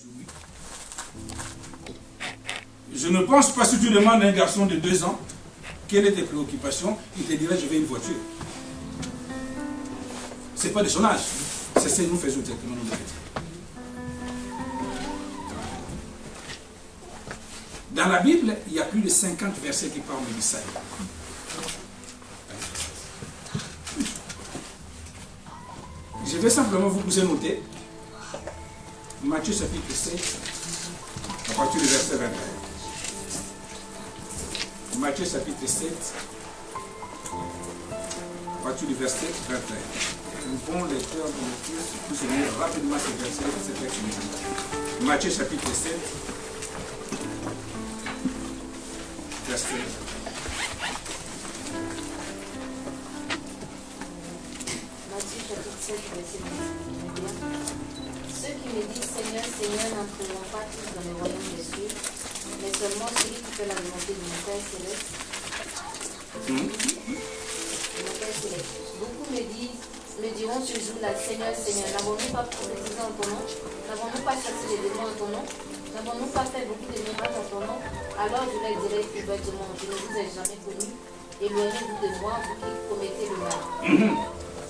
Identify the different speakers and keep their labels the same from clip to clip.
Speaker 1: aujourd'hui. Je ne pense pas, si tu demandes à un garçon de 2 ans, quelle est tes préoccupations, il te dirait, je veux une voiture. Ce n'est pas de son âge. C'est ce que nous faisons exactement dans le chrétiens. Dans la Bible, il y a plus de 50 versets qui parlent de salut. Je vais simplement vous noter Matthieu chapitre 7, à partir du verset 21. Matthieu chapitre 7, à partir du verset 21. Un bon lecteur de lecture puisse lire rapidement ce verset, ce texte. Matthieu chapitre 7, verset 21.
Speaker 2: Matthieu chapitre 7, verset 21. Ceux qui me disent Seigneur, Seigneur n'entreront pas tous dans le royaume des cieux, mais seulement celui qui fait la volonté de mon Père céleste. Mon Père céleste. Beaucoup me diront ce jour-là, Seigneur, Seigneur, n'avons-nous pas prophétisé en ton nom? N'avons-nous pas chassé les démons en ton nom? N'avons-nous pas fait beaucoup de miracles en ton nom? Alors je leur dirai ouvertement, je ne vous ai jamais connu. Éloignez-vous de moi, vous qui commettez le mal.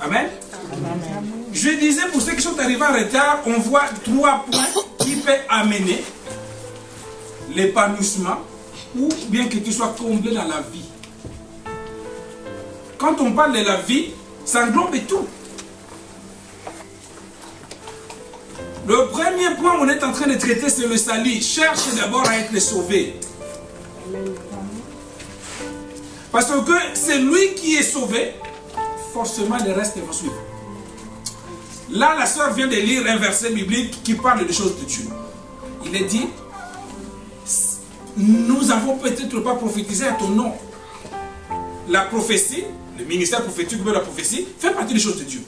Speaker 1: Amen. Amen. Je disais, pour ceux qui sont arrivés en retard, on voit 3 points qui peuvent amener l'épanouissement ou bien que tu sois comblé dans la vie. Quand on parle de la vie, ça englobe tout. Le premier point qu'on est en train de traiter, c'est le salut. Cherche d'abord à être sauvé. Parce que c'est lui qui est sauvé, forcément le reste va suivre. Là, la sœur vient de lire un verset biblique qui parle des choses de Dieu. Il est dit, nous n'avons peut-être pas prophétisé à ton nom. La prophétie, le ministère prophétique de la prophétie, fait partie des choses de Dieu.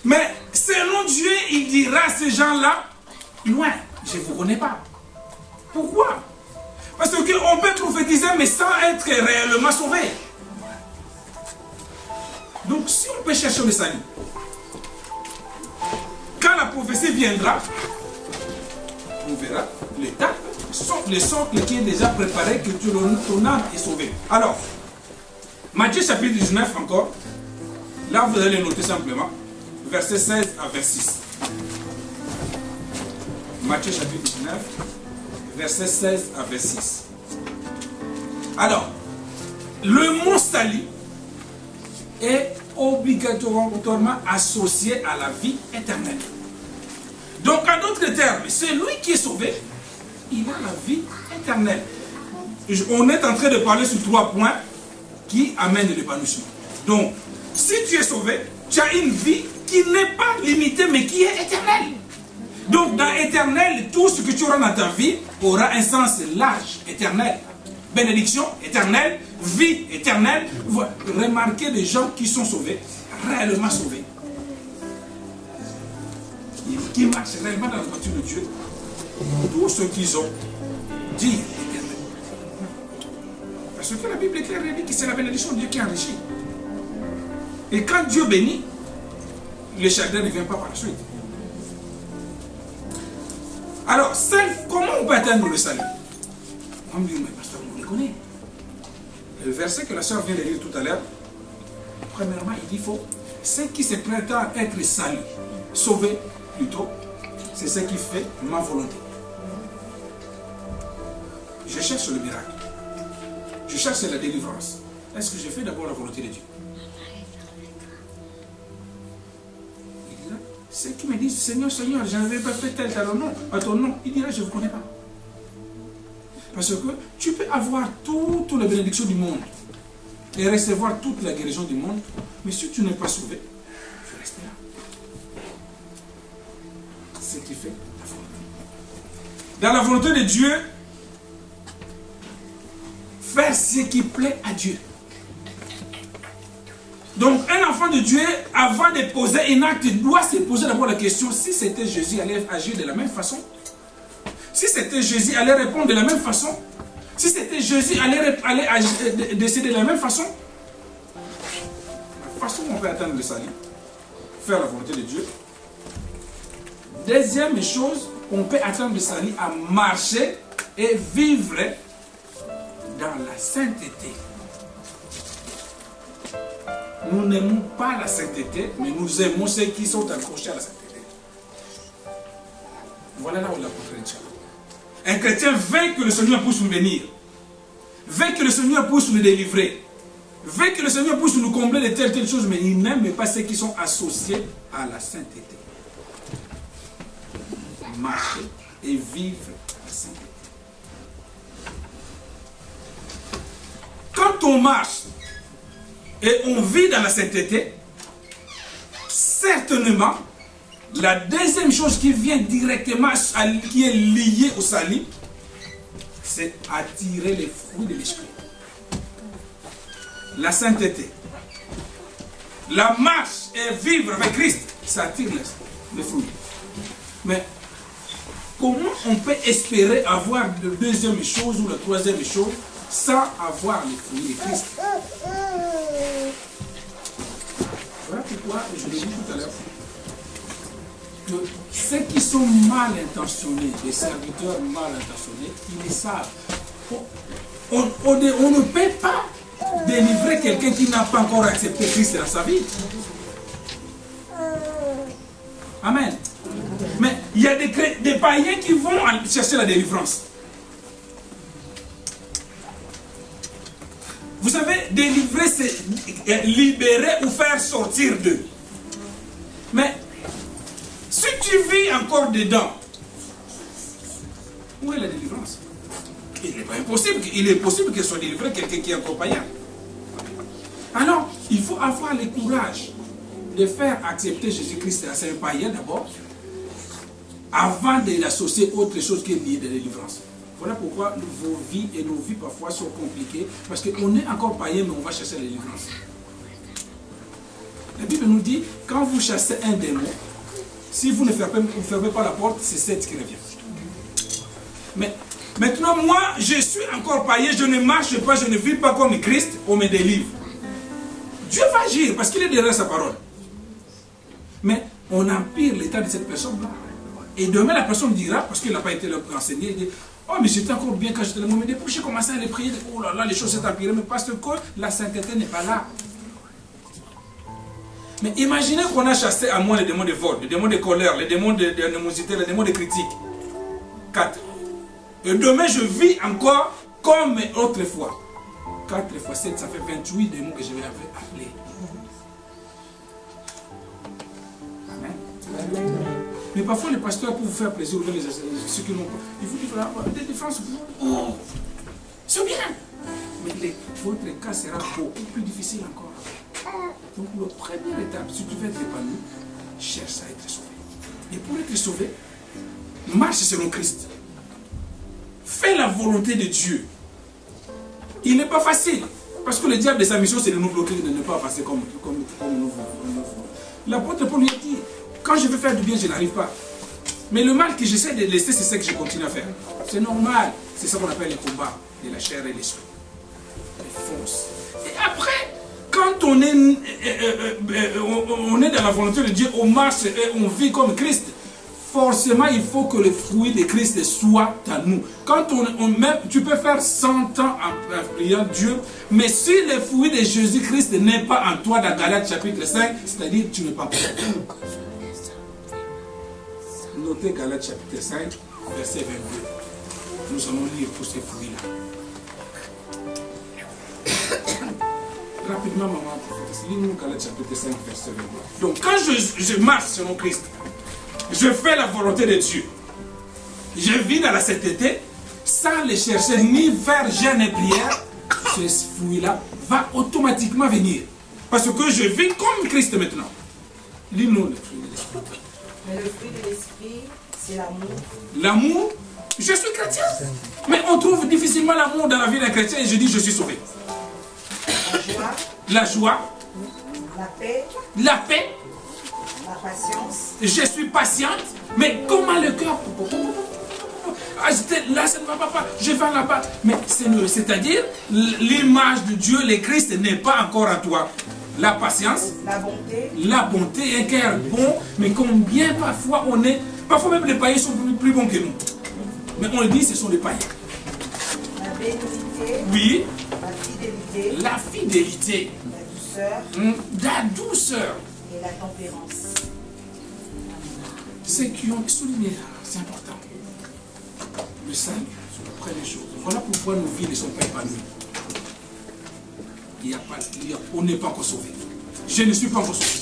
Speaker 1: Mais selon Dieu, il dira à ces gens-là, loin, je ne vous connais pas. Pourquoi? Parce qu'on peut prophétiser mais sans être réellement sauvé. Donc si on peut chercher le salut, quand la prophétie viendra, on verra l'étape, le socle qui est déjà préparé, que ton âme est sauvée. Alors, Matthieu chapitre 19 encore, là vous allez noter simplement, verset 16 à 26. Matthieu chapitre 19, verset 16 à 26. Alors, le mot salut est obligatoirement associé à la vie éternelle. Donc, en d'autres termes, celui qui est sauvé, il a la vie éternelle. On est en train de parler sur 3 points qui amènent l'épanouissement. Donc, si tu es sauvé, tu as une vie qui n'est pas limitée, mais qui est éternelle. Donc, dans éternel, tout ce que tu auras dans ta vie aura un sens large, éternel. Bénédiction éternelle, vie éternelle. Remarquez les gens qui sont sauvés, réellement sauvés, qui marchent réellement dans la voiture de Dieu. Tout ce qu'ils ont dit éternel. Parce que la Bible est claire, elle dit que c'est la bénédiction de Dieu qui enrichit. Et quand Dieu bénit, le chagrin ne vient pas par la suite. Alors, comment on peut atteindre le salut? On me dit, mais pasteur, on le connaît. Le verset que la sœur vient de lire tout à l'heure, premièrement, il dit, ce qui se prétend être salut, sauvé plutôt, c'est ce qui fait ma volonté. Je cherche le miracle. Je cherche la délivrance. Est-ce que je fais d'abord la volonté de Dieu? Il dira, ceux qui me disent, Seigneur, Seigneur, je n'avais pas fait tel nom, à ton nom, il dira, je ne vous connais pas. Parce que tu peux avoir toutes les bénédictions du monde et recevoir toute la guérison du monde, mais si tu n'es pas sauvé, tu restes là. Ce qui fait la volonté. Dans la volonté de Dieu, faire ce qui plaît à Dieu. Donc un enfant de Dieu, avant de poser un acte, doit se poser d'abord la question, si c'était Jésus, allait agir de la même façon? Si c'était Jésus, allait répondre de la même façon? Si c'était Jésus, allait décider de la même façon? La façon dont on peut atteindre le salut, faire la volonté de Dieu, Deuxième chose, on peut attendre le salut à marcher et vivre dans la sainteté. Nous n'aimons pas la sainteté, mais nous aimons ceux qui sont accrochés à la sainteté. Voilà là où la contradiction. Un chrétien veut que le Seigneur puisse nous bénir, veut que le Seigneur puisse nous délivrer, veut que le Seigneur puisse nous combler de telles choses, mais il n'aime pas ceux qui sont associés à la sainteté. Marcher et vivre la sainteté. Quand on marche et on vit dans la sainteté, certainement, la deuxième chose qui vient directement, qui est liée au salut, c'est attirer les fruits de l'esprit. La sainteté. La marche et vivre avec Christ, ça attire les fruits. Mais comment on peut espérer avoir la deuxième chose ou la troisième chose sans avoir les fruits de Christ? Voilà pourquoi je l'ai dit tout à l'heure. Que ceux qui sont mal intentionnés, les serviteurs mal intentionnés, ils le savent. On ne peut pas délivrer quelqu'un qui n'a pas encore accepté Christ dans sa vie. Amen. Mais il y a des païens qui vont chercher la délivrance. Vous savez, délivrer, c'est libérer ou faire sortir d'eux. Mais si tu vis encore dedans, où est la délivrance? Il n'est pas impossible. Il est possible qu'il soit délivré quelqu'un qui est encore païen. Alors, il faut avoir le courage de faire accepter Jésus-Christ à un païen d'abord, avant de l'associer à autre chose qui est liée de la délivrance. Voilà pourquoi vos vies et nos vies parfois sont compliquées, parce qu'on est encore païen, mais on va chercher la délivrance. La Bible nous dit, quand vous chassez un démon, si vous ne fermez pas la porte, c'est cette qui revient. Mais maintenant, moi, je suis encore païen, je ne marche pas, je ne vis pas comme Christ, on me délivre. Dieu va agir, parce qu'il est derrière sa parole. Mais on empire l'état de cette personne-là. Et demain, la personne dira, parce qu'il n'a pas été enseigné, il dit, oh, mais j'étais encore bien quand j'étais là. Mais depuis que j'ai commencé à les prier, oh là là, les choses s'est empirées, mais parce que la sainteté n'est pas là. Mais imaginez qu'on a chassé à moi les démons de vol, les démons de colère, les démons d'animosité, les démons de critique. 4. Et demain, je vis encore comme autrefois. 4 fois 7, ça fait 28 démons que je vais appeler. Amen. Mais parfois, les pasteurs, pour vous faire plaisir, ceux qui n'ont pas, ils vous disent, des défenses, oh, c'est bien. Mais votre cas sera beaucoup plus difficile encore. Donc, la première étape, si tu veux être épanoui, cherche à être sauvé. Et pour être sauvé, marche selon Christ. Fais la volonté de Dieu. Il n'est pas facile. Parce que le diable de sa mission, c'est de nous bloquer, de ne pas passer comme nous voulons. L'apôtre Paul lui a dit, quand je veux faire du bien, je n'arrive pas. Mais le mal que j'essaie de laisser, c'est ce que je continue à faire. C'est normal. C'est ça qu'on appelle les combats de la chair et l'esprit. Les forces. Et après, quand on est dans la volonté de Dieu, on marche et on vit comme Christ, forcément, il faut que le fruit de Christ soit à nous. Quand tu peux faire 100 ans en priant Dieu, mais si le fruit de Jésus-Christ n'est pas en toi dans Galates chapitre 5, c'est-à-dire que tu n'es pas prêt. Notez Galates chapitre 5, verset 22. Nous allons lire tous ces fruits-là. Rapidement, maman, lis-nous Galates chapitre 5, verset 22. Donc, quand je marche selon Christ, je fais la volonté de Dieu. Je vis dans la sainteté sans les chercher ni faire jeûne et prière. Ce fruit-là va automatiquement venir. Parce que je vis comme Christ maintenant. Lis-nous le fruit de l'esprit.
Speaker 3: Mais le fruit de l'esprit, c'est l'amour.
Speaker 1: L'amour, je suis chrétien. Mais on trouve difficilement l'amour dans la vie d'un chrétien et je dis je suis sauvé. La joie.
Speaker 3: La paix.
Speaker 1: La paix.
Speaker 3: La patience.
Speaker 1: Je suis patiente, mais comment le cœur? Là, ça ne va pas. Je vais là-bas. Mais c'est-à-dire, l'image de Dieu, le Christ, n'est pas encore en toi. La patience,
Speaker 3: la bonté,
Speaker 1: un cœur bon, mais combien parfois on est Parfois même les païens sont plus bons que nous. Mais on le dit, ce sont les païens.
Speaker 3: La bénignité.
Speaker 1: Oui.
Speaker 3: La fidélité.
Speaker 1: La fidélité.
Speaker 3: La douceur.
Speaker 1: La douceur.
Speaker 3: Et la tempérance.
Speaker 1: Ceux qui ont souligné, c'est important. Le salut, c'est la première chose. Voilà pourquoi nos vies ne sont pas épanouies. On n'est pas encore sauvé. Je ne suis pas encore sauvé.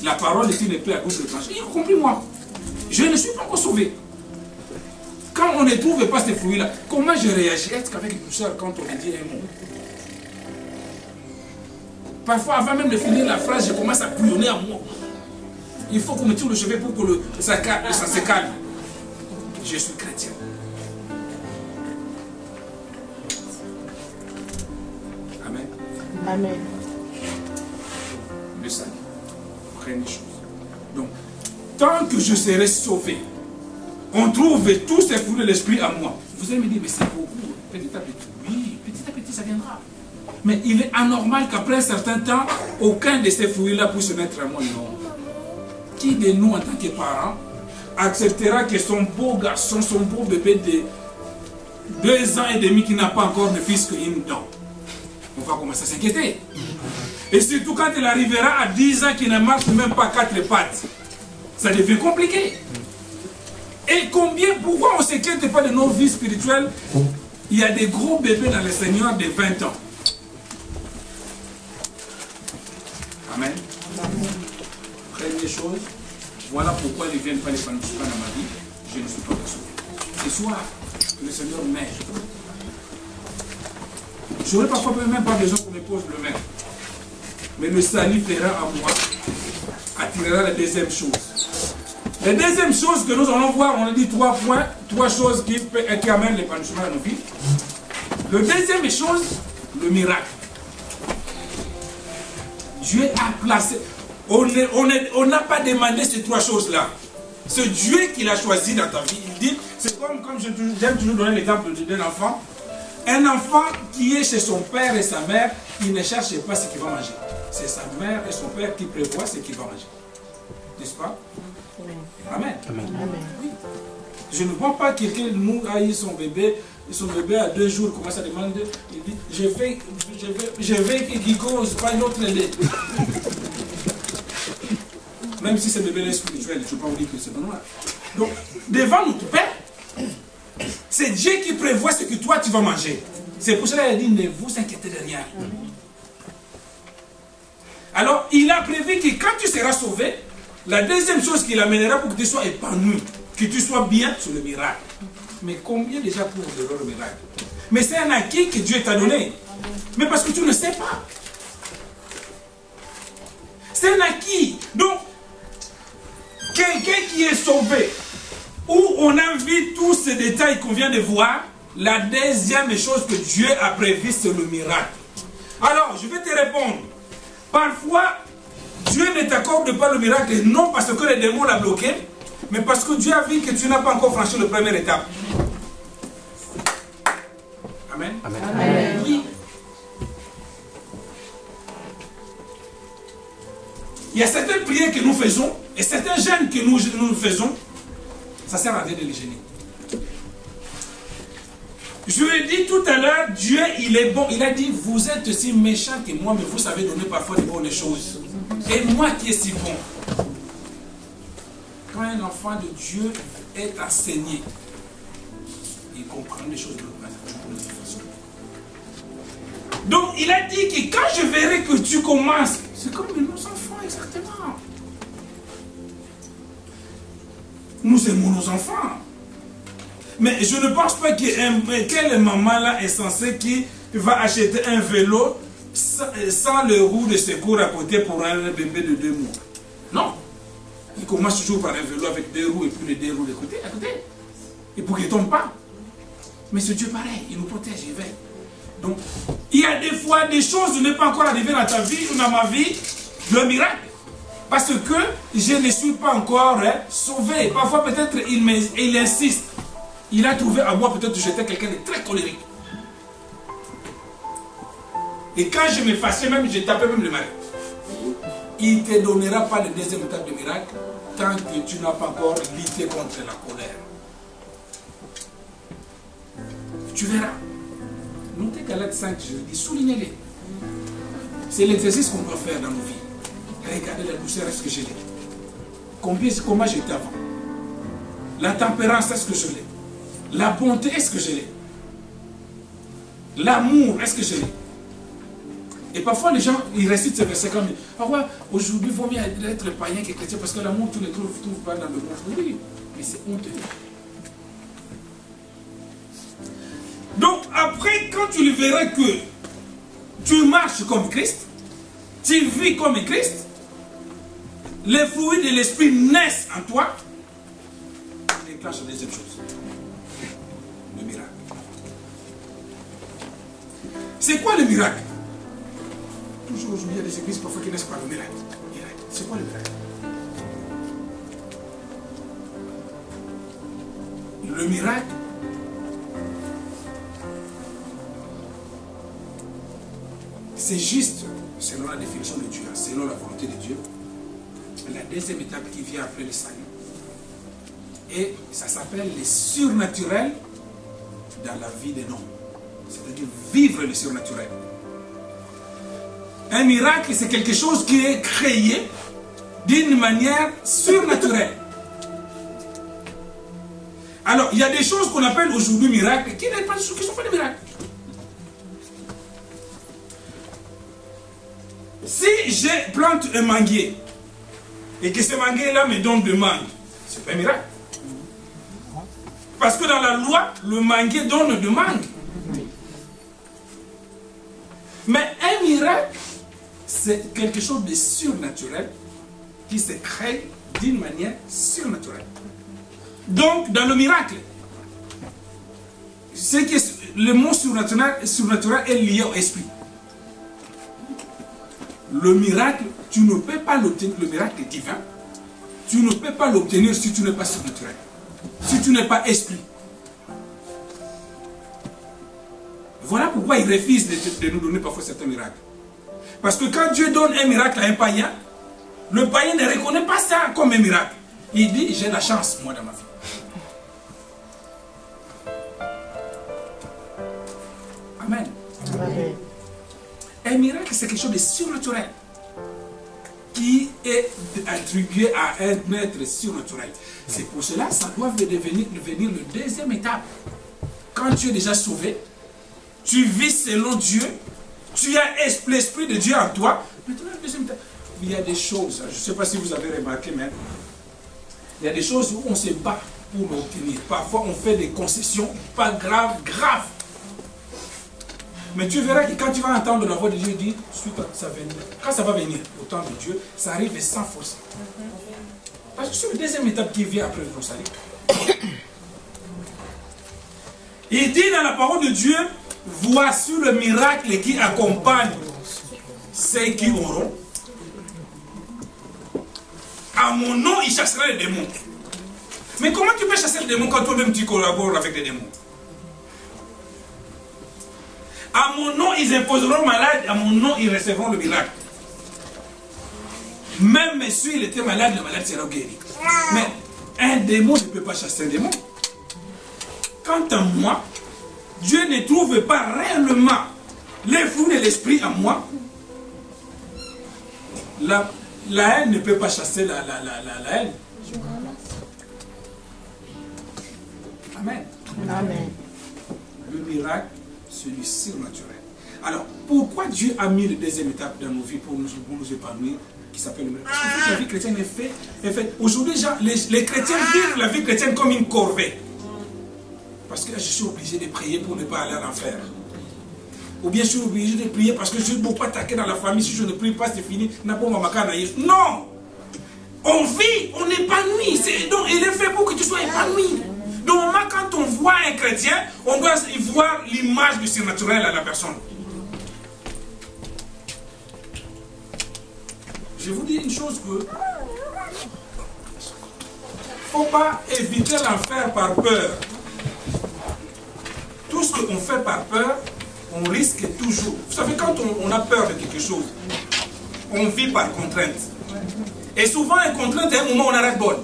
Speaker 1: La parole est une épée à double tranchant. Y compris moi. Je ne suis pas encore sauvé. Quand on ne trouve pas ces fruits-là, comment je réagis? Est-ce qu'avec une douceur quand on me dit un mot? Parfois, avant même de finir la phrase, je commence à bouillonner à moi. Il faut qu'on me tire le chevet pour que ça se calme. Je suis chrétien. Amen.
Speaker 4: Amen.
Speaker 1: Le salut. Première chose. Donc, tant que je serai sauvé, on trouve tous ces fruits de l'esprit à moi. Vous allez me dire, mais c'est beaucoup. Petit à petit. Oui, petit à petit, ça viendra. Mais il est anormal qu'après un certain temps, aucun de ces fruits-là puisse se mettre à moi. Non. Qui de nous, en tant que parents, acceptera que son beau garçon, son beau bébé de 2 ans et demi qui n'a pas encore de fils qu'une dent? On va commencer à s'inquiéter. Et surtout quand il arrivera à 10 ans qu'il ne marche même pas 4 pattes. Ça devient compliqué. Et pourquoi on ne s'inquiète pas de nos vies spirituelles? Il y a des gros bébés dans le Seigneur de 20 ans. Amen. Première chose, voilà pourquoi ils ne viennent pas l'épanouissement dans ma vie. Je ne suis pas sauvé. Ce soir, le Seigneur m'aide. Je n'aurais parfois même pas besoin qu'on me pose le main. Mais le salut fera à moi, attirera la deuxième chose. La deuxième chose que nous allons voir, on a dit 3 points, 3 choses qui amènent l'épanouissement dans nos vies. La deuxième chose, le miracle. Dieu a placé. On n'a pas demandé ces 3 choses-là. C'est Dieu qui l'a choisi dans ta vie. Il dit, c'est comme j'aime toujours donner l'exemple d'un enfant. Un enfant qui est chez son père et sa mère, il ne cherche pas ce qu'il va manger. C'est sa mère et son père qui prévoient ce qu'il va manger. N'est-ce pas? Amen.
Speaker 4: Amen.
Speaker 1: Oui. Je ne vois pas quelqu'un nous haït son bébé à 2 jours commence à demander, il dit, je vais qu'il cause pas une autre lait. Même si ce bébé est spirituel, je ne peux pas vous dire que c'est non. Donc, devant notre Père, c'est Dieu qui prévoit ce que toi tu vas manger. C'est pour cela qu'il dit, ne vous inquiétez de rien. Alors, il a prévu que quand tu seras sauvé, la deuxième chose qu'il amènera pour que tu sois épanoui, que tu sois bien, c'est le miracle. Mais combien déjà pour le miracle? Mais c'est un acquis que Dieu t'a donné. Mais parce que tu ne sais pas. C'est un acquis. Donc, quelqu'un qui est sauvé, où on a vu tous ces détails qu'on vient de voir, la deuxième chose que Dieu a prévue, c'est le miracle. Alors, je vais te répondre. Parfois, Dieu ne t'accorde pas le miracle, non parce que le démon l'a bloqué, mais parce que Dieu a vu que tu n'as pas encore franchi la première étape. Amen.
Speaker 4: Amen.
Speaker 2: Amen.
Speaker 1: Oui. Il y a certaines prières que nous faisons et certains jeûnes que nous faisons, ça sert à rien de les gêner. Je l'ai dit tout à l'heure, Dieu il est bon. Il a dit, vous êtes aussi méchants que moi, mais vous savez donner parfois de bonnes choses. Et moi qui est si bon. Quand un enfant de Dieu est enseigné, il comprend les choses de la façon. Donc il a dit que quand je verrai que tu commences, c'est comme nos enfants exactement. Nous aimons nos enfants. Mais je ne pense pas que quelle maman là est censée qui va acheter un vélo sans le roue de secours à côté pour un bébé de 2 mois. Non. Il commence toujours par un vélo avec 2 roues et puis les 2 roues de côté, à côté. Et pour qu'il ne tombe pas. Mais c'est Dieu pareil, il nous protège, il veille. Donc, il y a des fois des choses qui ne sont pas encore arrivées dans ta vie ou dans ma vie, le miracle. Parce que je ne suis pas encore sauvé. Parfois peut-être il insiste. Il a trouvé à moi peut-être que j'étais quelqu'un de très colérique. Et quand je me fâchais même, je tapais même le mari. Il ne te donnera pas de deuxième étape de miracle tant que tu n'as pas encore lutté contre la colère. Tu verras. Notez Galates 5, je dis, soulignez-les. C'est l'exercice qu'on doit faire dans nos vies. Regardez la douceur, est-ce que je l'ai? Comment j'étais avant? La tempérance, est-ce que je l'ai? La bonté, est-ce que je l'ai? L'amour, est-ce que je l'ai? Et parfois les gens, ils récitent ces versets comme parfois, aujourd'hui, il vaut mieux être païen que chrétien parce que l'amour, tu ne le trouves pas dans le monde. Oui, mais c'est honteux. Donc après, quand tu le verras que tu marches comme Christ, tu vis comme Christ, les fruits de l'esprit naissent en toi, tu déclenches la deuxième chose. Le miracle. C'est quoi le miracle? Toujours aujourd'hui, il y a des églises parfois qui naissent par le miracle. C'est quoi le miracle? Le miracle, c'est juste, selon la définition de Dieu, selon la volonté de Dieu, la deuxième étape qui vient après le salut. Et ça s'appelle le surnaturel dans la vie des hommes. C'est-à-dire vivre le surnaturel. Un miracle, c'est quelque chose qui est créé d'une manière surnaturelle. Alors, il y a des choses qu'on appelle aujourd'hui miracles qui ne sont pas des miracles. Si je plante un manguier et que ce manguier-là me donne de mangue, c'est pas un miracle. Parce que dans la loi, le manguier donne de mangue. Mais un miracle, c'est quelque chose de surnaturel qui se crée d'une manière surnaturelle. Donc, dans le miracle, c'est que le mot surnaturel est lié au esprit. Le miracle, tu ne peux pas l'obtenir, le miracle divin, tu ne peux pas l'obtenir si tu n'es pas surnaturel, si tu n'es pas esprit. Voilà pourquoi il refuse de nous donner parfois certains miracles. Parce que quand Dieu donne un miracle à un païen, le païen ne reconnaît pas ça comme un miracle. Il dit, j'ai la chance, moi, dans ma vie. Amen. Amen. Un miracle, c'est quelque chose de surnaturel qui est attribué à un être surnaturel. C'est pour cela que ça doit devenir la deuxième étape. Quand tu es déjà sauvé, tu vis selon Dieu, tu as l'esprit de Dieu en toi. Maintenant, la deuxième étape, il y a des choses, je ne sais pas si vous avez remarqué, mais il y a des choses où on se bat pour l'obtenir. Parfois, on fait des concessions, pas graves. Mais tu verras que quand tu vas entendre la voix de Dieu dire, ça va venir. Quand ça va venir au temps de Dieu, ça arrive sans force. Parce que c'est la deuxième étape qui vient après le salut. Il dit dans la parole de Dieu, voici le miracle qui accompagne ceux qui auront. À mon nom, ils chasseraient les démons. Mais comment tu peux chasser les démons quand toi-même tu collabores avec les démons? À mon nom, ils imposeront malade. À mon nom, ils recevront le miracle. Même si il était malade, le malade sera guéri. Mais un démon ne peut pas chasser un démon. Quant à moi, Dieu ne trouve pas réellement les fruits de l'esprit en moi. La haine ne peut pas chasser la haine. Amen. Amen. Le miracle, c'est du surnaturel. Alors, pourquoi Dieu a mis la deuxième étape dans nos vies pour nous épanouir, qui s'appelle le miracle? Parce qu'en fait, la vie chrétienne est faite. Aujourd'hui, les chrétiens vivent la vie chrétienne comme une corvée. Parce que je suis obligé de prier pour ne pas aller à l'enfer. Ou bien je suis obligé de prier parce que je ne peux pas attaquer dans la famille. Si je ne prie pas, c'est fini. Non! On vit, on épanouit. Donc, il est fait pour que tu sois épanoui. Donc, quand on voit un chrétien, on doit y voir l'image du surnaturel à la personne. Je vous dis une chose que il ne faut pas éviter l'enfer par peur. Tout ce qu'on fait par peur, on risque toujours. Vous savez, quand on a peur de quelque chose, on vit par contrainte. Et souvent, les contraintes, à un moment, on arrête bonne.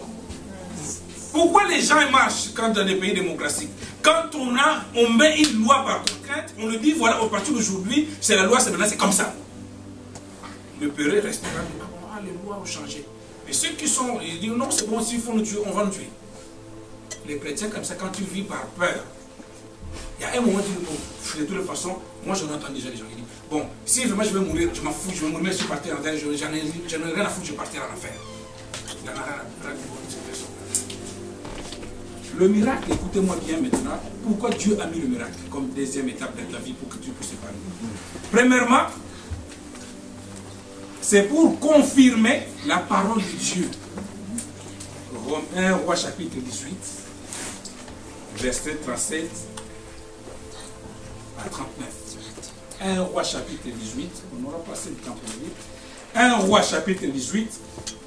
Speaker 1: Pourquoi les gens marchent quand dans des pays démocratiques? Quand on met une loi par contrainte, on le dit, voilà, à partir d'aujourd'hui, c'est la loi, c'est maintenant, c'est comme ça. Le père restera, les lois ont changé. Et ceux qui sont, ils disent, non, c'est bon, s'il faut nous tuer, on va nous tuer. Les chrétiens, comme ça, quand tu vis par peur, il y a un moment où tu dis, bon, de toute façon, moi je n'entends déjà les gens qui disent, bon, si vraiment je vais mourir, je m'en fous, je vais mourir, je vais partir en enfer, j'en ai rien à foutre, je vais partir en enfer. Il y en a rien à foutre de cette personne. Le miracle, écoutez-moi bien maintenant, pourquoi Dieu a mis le miracle comme deuxième étape de ta vie pour que tu puisses parler. Premièrement, c'est pour confirmer la parole de Dieu. 1 Roi chapitre 18, verset 37 à 39. 1 Roi chapitre 18, on n'aura pas assez de temps pour le lire. 1 Roi chapitre 18,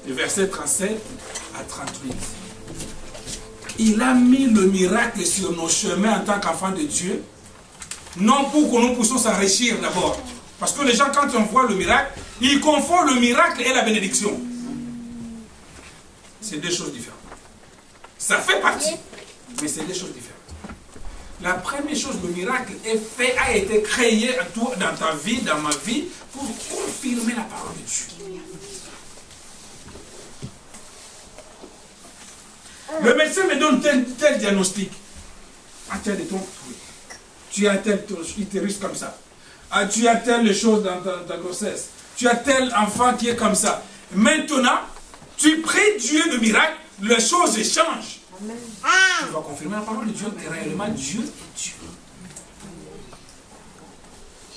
Speaker 1: verset 37 à 38. Il a mis le miracle sur nos chemins en tant qu'enfants de Dieu, non pour que nous puissions s'enrichir d'abord. Parce que les gens, quand on voit le miracle, ils confondent le miracle et la bénédiction. C'est deux choses différentes. Ça fait partie, mais c'est deux choses différentes. La première chose, le miracle a été créé dans ta vie, dans ma vie, pour confirmer la parole de Dieu. Le médecin me donne tel diagnostic. Ah, tu as des trompes, oui. Tu as tel utérus comme ça. Ah, tu as telle chose dans ta grossesse. Tu as tel enfant qui est comme ça. Maintenant, tu pries Dieu de miracle, les choses changent. Amen. Tu vas confirmer la parole de Dieu, que réellement Dieu est Dieu.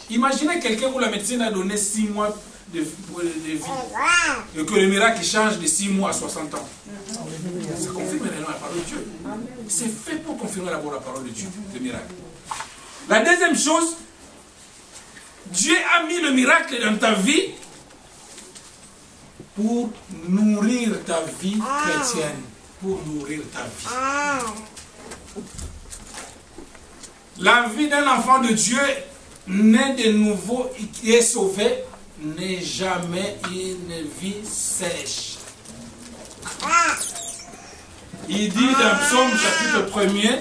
Speaker 1: Imaginez quelqu'un où la médecine a donné 6 mois de vie. Et que le miracle change de 6 mois à 60 ans. Ça confirme réellement la parole de Dieu. C'est fait pour confirmer d'abord la parole de Dieu, le miracle. La deuxième chose, Dieu a mis le miracle dans ta vie pour nourrir ta vie chrétienne. Pour nourrir ta vie. La vie d'un enfant de Dieu né de nouveau et qui est sauvé n'est jamais une vie sèche. Il dit dans Psaume chapitre 1er,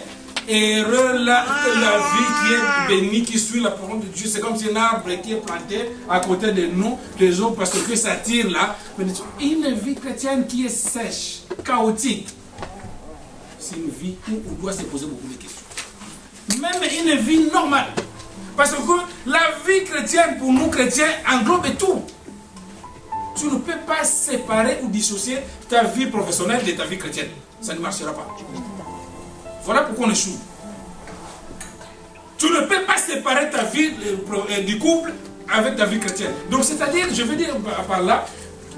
Speaker 1: heureux la vie qui est bénie, qui suit la parole de Dieu. C'est comme si un arbre qui est planté à côté de nous, des autres, parce que ça tire là. Une vie chrétienne qui est sèche, chaotique, c'est une vie où on doit se poser beaucoup de questions. Même une vie normale. Parce que la vie chrétienne, pour nous chrétiens, englobe tout. Tu ne peux pas séparer ou dissocier ta vie professionnelle de ta vie chrétienne. Ça ne marchera pas. Voilà pourquoi on échoue. Tu ne peux pas séparer ta vie du couple avec ta vie chrétienne. Donc c'est-à-dire, je veux dire par là,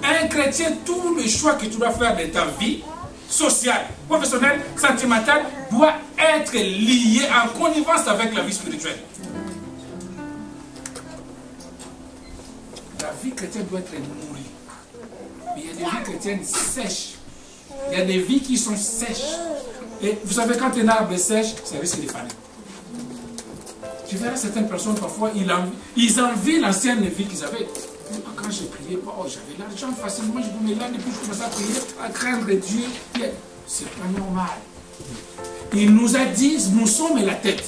Speaker 1: un chrétien, tout le choix que tu dois faire de ta vie sociale, professionnelle, sentimentale, doit être lié en connivence avec la vie spirituelle. La vie chrétienne doit être nourrie. Mais il y a des vies chrétiennes sèches. Il y a des vies qui sont sèches. Et vous savez, quand un arbre est sèche, ça risque de faner. Tu verras certaines personnes, parfois, ils envient l'ancienne vie qu'ils avaient. Quand j'ai prié, oh, j'avais l'argent facilement, je me là, depuis que je commençais à prier, à craindre Dieu. C'est pas normal. Il nous a dit, nous sommes la tête.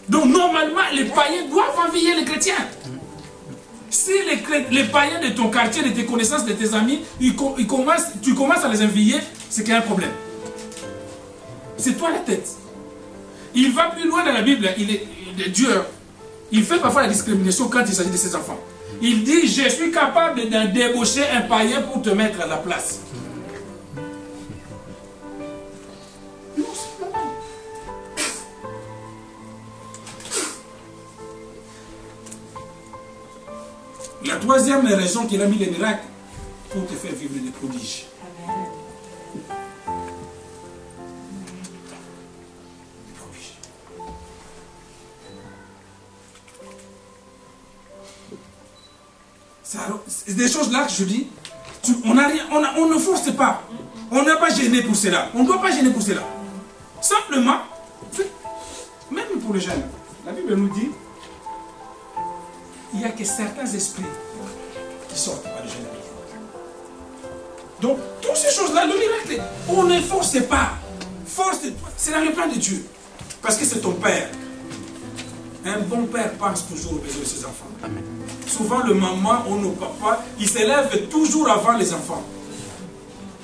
Speaker 1: Donc, normalement, les païens doivent envier les chrétiens. Si les païens de ton quartier, de tes connaissances, de tes amis, tu commences à les envier, c'est qu'il y a un problème. C'est toi la tête. Il va plus loin dans la Bible, il est Dieu. Il fait parfois la discrimination quand il s'agit de ses enfants. Il dit, je suis capable de débaucher un païen pour te mettre à la place. Non, c'est normal. La troisième raison qu'il a mis les miracles, pour te faire vivre des prodiges. Amen. C'est des choses là que je dis, on ne force pas. On n'a pas gêné pour cela. On ne doit pas gêner pour cela. Simplement, même pour les jeunes, la Bible nous dit, il n'y a que certains esprits qui sortent par le jeune. Donc, toutes ces choses-là, le miracle, on ne force pas. C'est dans le plan de Dieu. Parce que c'est ton père. Un bon père pense toujours aux besoins de ses enfants. Amen. Souvent, le maman ou le papa, il s'élève toujours avant les enfants.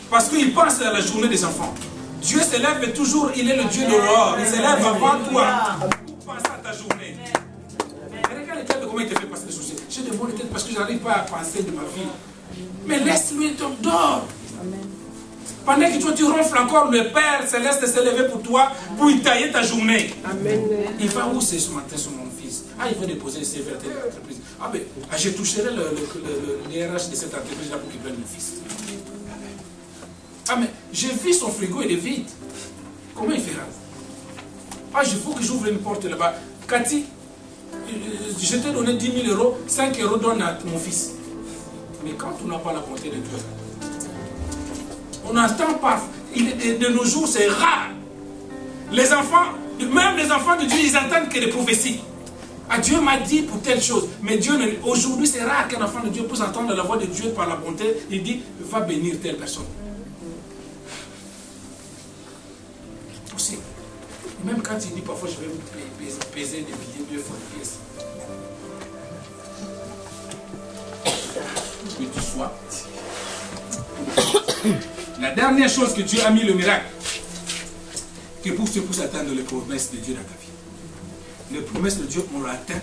Speaker 1: Parce qu'il pense à la journée des enfants. Dieu s'élève toujours, il est le Dieu de l'aurore. Il s'élève avant toi. Pour penser à ta journée. Mais regarde le diable, comment il te fait passer des soucis. J'ai de bonnes têtes parce que je n'arrive pas à penser de ma vie. Mais laisse-lui, dors. Pendant que toi tu ronfles encore, le Père Céleste s'est levé pour toi, pour y tailler ta journée. Amen. Il va où c'est ce matin sur mon fils? Ah, il veut déposer ses verres de l'entreprise. Ah ben, je toucherai le RH de cette entreprise-là pour qu'il prenne mon fils. Ah mais, j'ai vu son frigo, il est vide. Comment il fera? Ah, il faut que j'ouvre une porte là-bas. Cathy, je t'ai donné 10 000 euros, 5 euros donne à mon fils. Mais quand on n'a pas la bonté de Dieu, on entend pas. De nos jours, c'est rare. Les enfants, même les enfants de Dieu, ils entendent que des prophéties. Ah, Dieu m'a dit pour telle chose. Mais Dieu, aujourd'hui, c'est rare qu'un enfant de Dieu puisse entendre la voix de Dieu par la bonté. Il dit, va bénir telle personne. Aussi. Même quand il dit parfois, je vais vous peser des billets 2 fois de pièce. Que tu sois. La dernière chose que Dieu a mis le miracle, que pour que tu puisses atteindre les promesses de Dieu dans ta vie. Les promesses de Dieu, on l'atteint,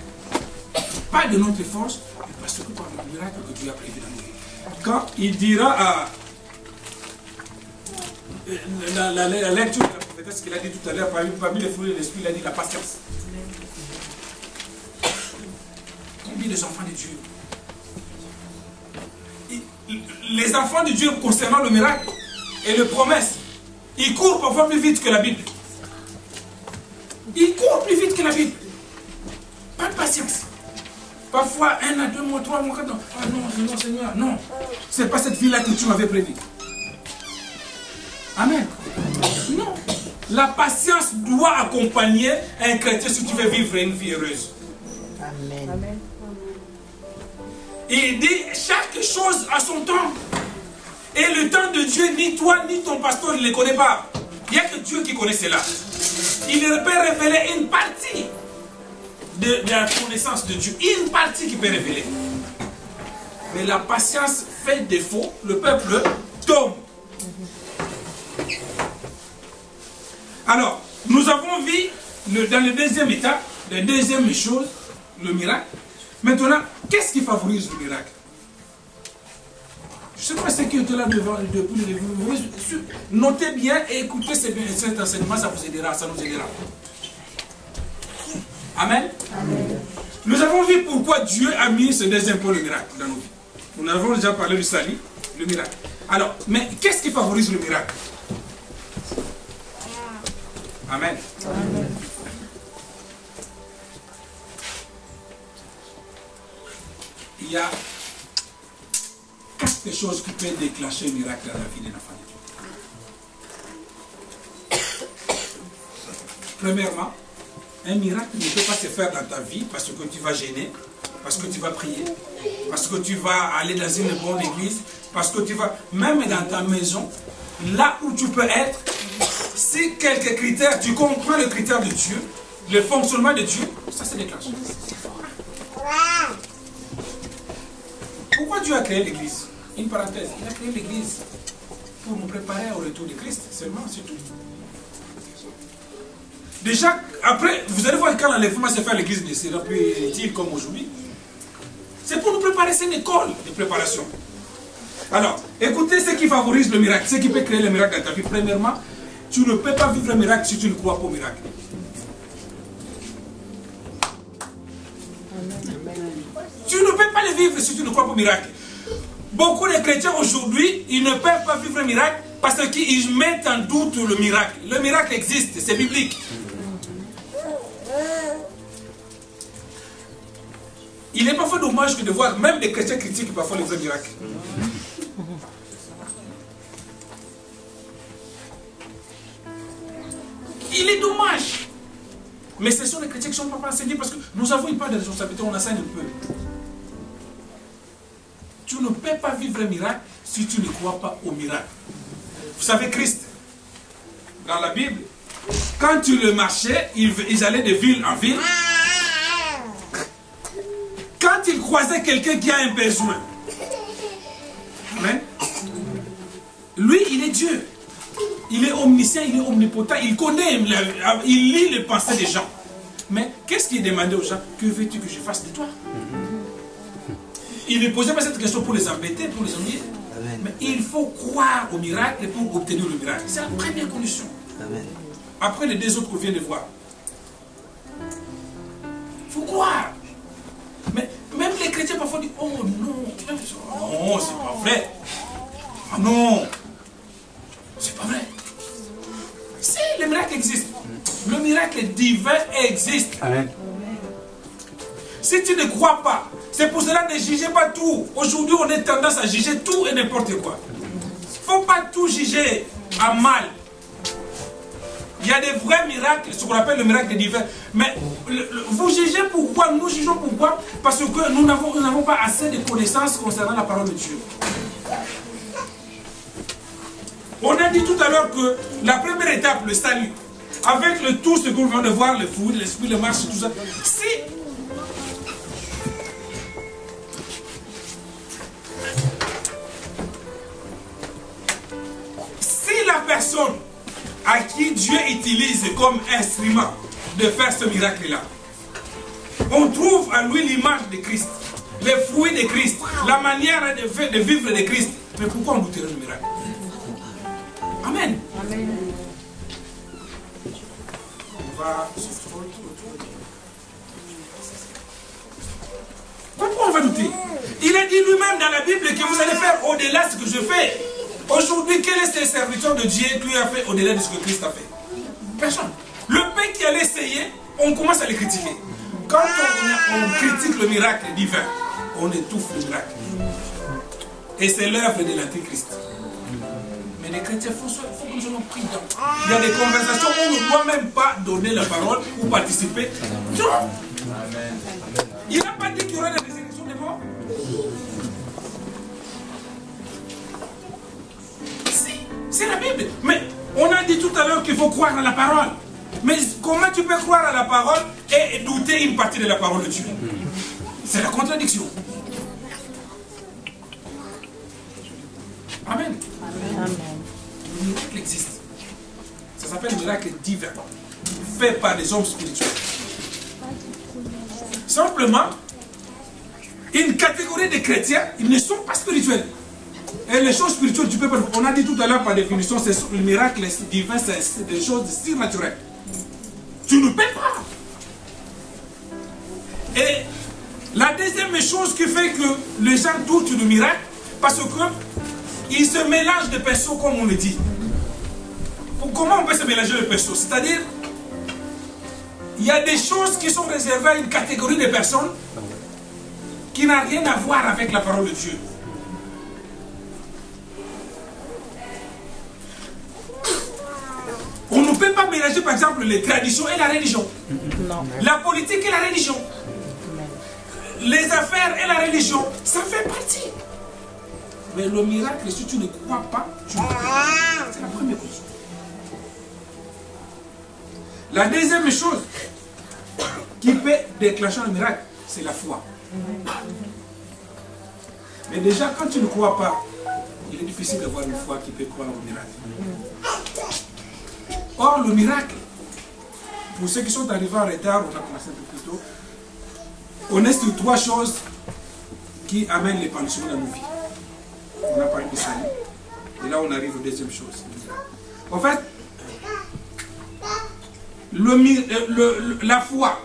Speaker 1: pas de notre force, mais parce que par le miracle que Dieu a prévu dans nos vies. Quand il dira à la lecture de la prophétesse qu'il a dit tout à l'heure, parmi les fruits de l'esprit, il a dit la patience. Combien des enfants de Dieu? Les enfants de Dieu concernant le miracle et les promesses, ils courent parfois plus vite que la Bible. Ils courent plus vite que la Bible. Pas de patience. Parfois, 1 à 2 mois, 3 mois, 4 mois. Ah non, Seigneur, non. Ce n'est pas cette vie-là que tu m'avais prévue. Amen. Non. La patience doit accompagner un chrétien si tu veux vivre une vie heureuse.
Speaker 3: Amen. Amen.
Speaker 1: Il dit chaque chose a son temps. Et le temps de Dieu, ni toi, ni ton pasteur, il ne le connaît pas. Il n'y a que Dieu qui connaît cela. Il peut révéler une partie de la connaissance de Dieu. Une partie qu'il peut révéler. Mais la patience fait défaut. Le peuple tombe. Alors, nous avons vu dans le deuxième état, la deuxième chose, le miracle. Maintenant, qu'est-ce qui favorise le miracle? Je ne sais pas ce qui était là devant, depuis le début. Notez bien et écoutez cet enseignement, ça vous aidera, ça nous aidera. Amen. Amen. Nous avons vu pourquoi Dieu a mis ce deuxième point, le miracle, dans nos vies. Nous avons déjà parlé du salut, le miracle. Alors, mais qu'est-ce qui favorise le miracle? Amen. Amen. Il y a 4 choses qui peuvent déclencher un miracle dans la vie d'un enfant de Dieu. Premièrement, un miracle ne peut pas se faire dans ta vie parce que tu vas gêner, parce que tu vas prier, parce que tu vas aller dans une bonne église, parce que tu vas, même dans ta maison, là où tu peux être, si quelques critères, tu comprends le critère de Dieu, le fonctionnement de Dieu, ça se déclenche. Pourquoi Dieu a créé l'église? Une parenthèse, il a créé l'église pour nous préparer au retour de Christ, seulement, c'est tout. Déjà, après, vous allez voir quand l'enlèvement se fait à l'église ne sera plus utile comme aujourd'hui. C'est pour nous préparer, c'est une école de préparation. Alors, écoutez ce qui favorise le miracle, ce qui peut créer le miracle dans ta vie. Premièrement, tu ne peux pas vivre un miracle si tu ne crois pas au miracle. Tu ne peux pas le vivre si tu ne crois pas au miracle. Beaucoup de chrétiens aujourd'hui, ils ne peuvent pas vivre un miracle parce qu'ils mettent en doute le miracle. Le miracle existe, c'est biblique. Il n'est pas fait dommage que de voir même des chrétiens critiquent parfois les vrais miracles. Il est dommage. Mais ce sont les chrétiens qui ne sont pas enseignés parce que nous avons une part de responsabilité, on enseigne un peu. Tu ne peux pas vivre un miracle si si tu ne crois pas au miracle. Vous savez, Christ, dans la Bible, quand tu le marchais, ils allaient de ville en ville. Quand ils croisaient quelqu'un qui a un besoin, amen, lui, il est Dieu. Il est omniscient, il est omnipotent, il connaît, il lit les pensées des gens. Mais qu'est-ce qu'il demandait aux gens? Que veux-tu que je fasse de toi? Il ne posait pas cette question pour les embêter, pour les ennuyer. Mais il faut croire au miracle pour obtenir le miracle. C'est la première condition.
Speaker 4: Amen.
Speaker 1: Après les deux autres qu'on vient de voir. Il faut croire. Mais même les chrétiens parfois disent, oh non, non, c'est pas vrai. Ah non, c'est pas vrai. Si, le miracle existe. Le miracle divin existe.
Speaker 4: Amen.
Speaker 1: Si tu ne crois pas, c'est pour cela ne jugez pas tout. Aujourd'hui, on a tendance à juger tout et n'importe quoi. Il ne faut pas tout juger à mal. Il y a des vrais miracles, ce qu'on appelle le miracle divin. Mais vous jugez pourquoi? Nous jugeons pourquoi? Parce que nous n'avons pas assez de connaissances concernant la parole de Dieu. On a dit tout à l'heure que la première étape, le salut, avec tout ce que nous venons de voir, le fruit, l'esprit, le marche, tout ça. Si la personne à qui Dieu utilise comme instrument de faire ce miracle-là, on trouve en lui l'image de Christ, les fruits de Christ, la manière de vivre de Christ, mais pourquoi on douterait le miracle? Amen. Amen. On va... Pourquoi on va douter? Il a dit lui-même dans la Bible que vous allez faire au-delà de ce que je fais. Aujourd'hui, quel est ce serviteur de Dieu qui a fait au-delà de ce que Christ a fait? Personne. Le peuple qui allait essayer, on commence à le critiquer. Quand on critique le miracle divin, on étouffe le miracle. Et c'est l'œuvre de l'Antichrist. Mais les chrétiens, il faut que nous soyons prudents. Il y a des conversations où on ne doit même pas donner la parole ou participer. Non. Il n'a pas dit qu'il y aurait des résurrections des morts. Si, c'est la Bible. Mais on a dit tout à l'heure qu'il faut croire à la parole. Mais comment tu peux croire à la parole et douter une partie de la parole de Dieu? C'est la contradiction. Amen. Amen. Le miracle existe. Ça s'appelle le miracle divin, fait par des hommes spirituels. Simplement, une catégorie de chrétiens, ils ne sont pas spirituels. Et les choses spirituelles, tu peux pas. On a dit tout à l'heure par définition, le miracle divin, c'est des choses surnaturelles. Tu ne peux pas. Et la deuxième chose qui fait que les gens doutent du miracle, parce que ils se mélangent de persos comme on le dit. Comment on peut se mélanger de persos? C'est-à-dire, il y a des choses qui sont réservées à une catégorie de personnes qui n'a rien à voir avec la parole de Dieu. On ne peut pas mélanger par exemple les traditions et la religion. Non. La politique et la religion. Les affaires et la religion, ça fait partie. Mais le miracle, si tu ne crois pas, tu ne peux pas. C'est la première chose. La deuxième chose qui peut déclencher le miracle, c'est la foi. Mais déjà, quand tu ne crois pas, il est difficile d'avoir une foi qui peut croire au miracle. Or, le miracle, pour ceux qui sont arrivés en retard, on a commencé un peu plus tôt, on est sur trois choses qui amènent l'épanouissement dans nos vies. On a parlé de salut. Et là, on arrive aux deuxième chose. En fait, la foi.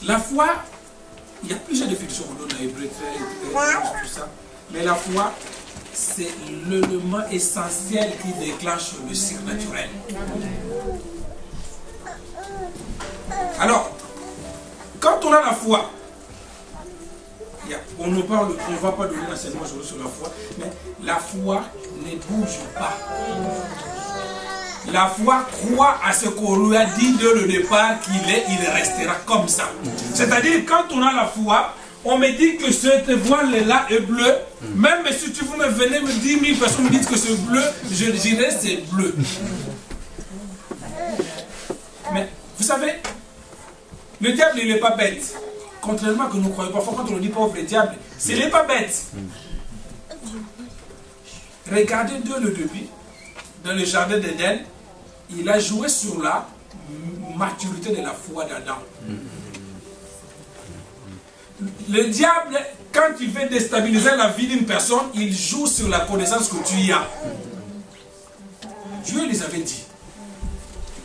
Speaker 1: La foi, il y a plusieurs définitions qu'on donne à Hébreu, tout ça. Mais la foi, c'est l'élément essentiel qui déclenche le surnaturel. Alors, quand on a la foi, on ne va pas donner l'enseignement sur la foi, mais la foi ne bouge pas. La foi croit à ce qu'on lui a dit dès le départ qu'il est, il restera comme ça. C'est-à-dire, quand on a la foi, on me dit que cette voile-là est bleue, même si tu vous me venez me dire 1000 personnes me disent que c'est bleu, je dirais c'est bleu. Mais vous savez, le diable il n'est pas bête. Contrairement à ce que nous croyons parfois quand on dit pauvre le diable, il n'est pas bête. Regardez Dieu le début, dans le jardin d'Éden, il a joué sur la maturité de la foi d'Adam. Le diable, quand il veut déstabiliser la vie d'une personne, il joue sur la connaissance que tu y as. Dieu les avait dit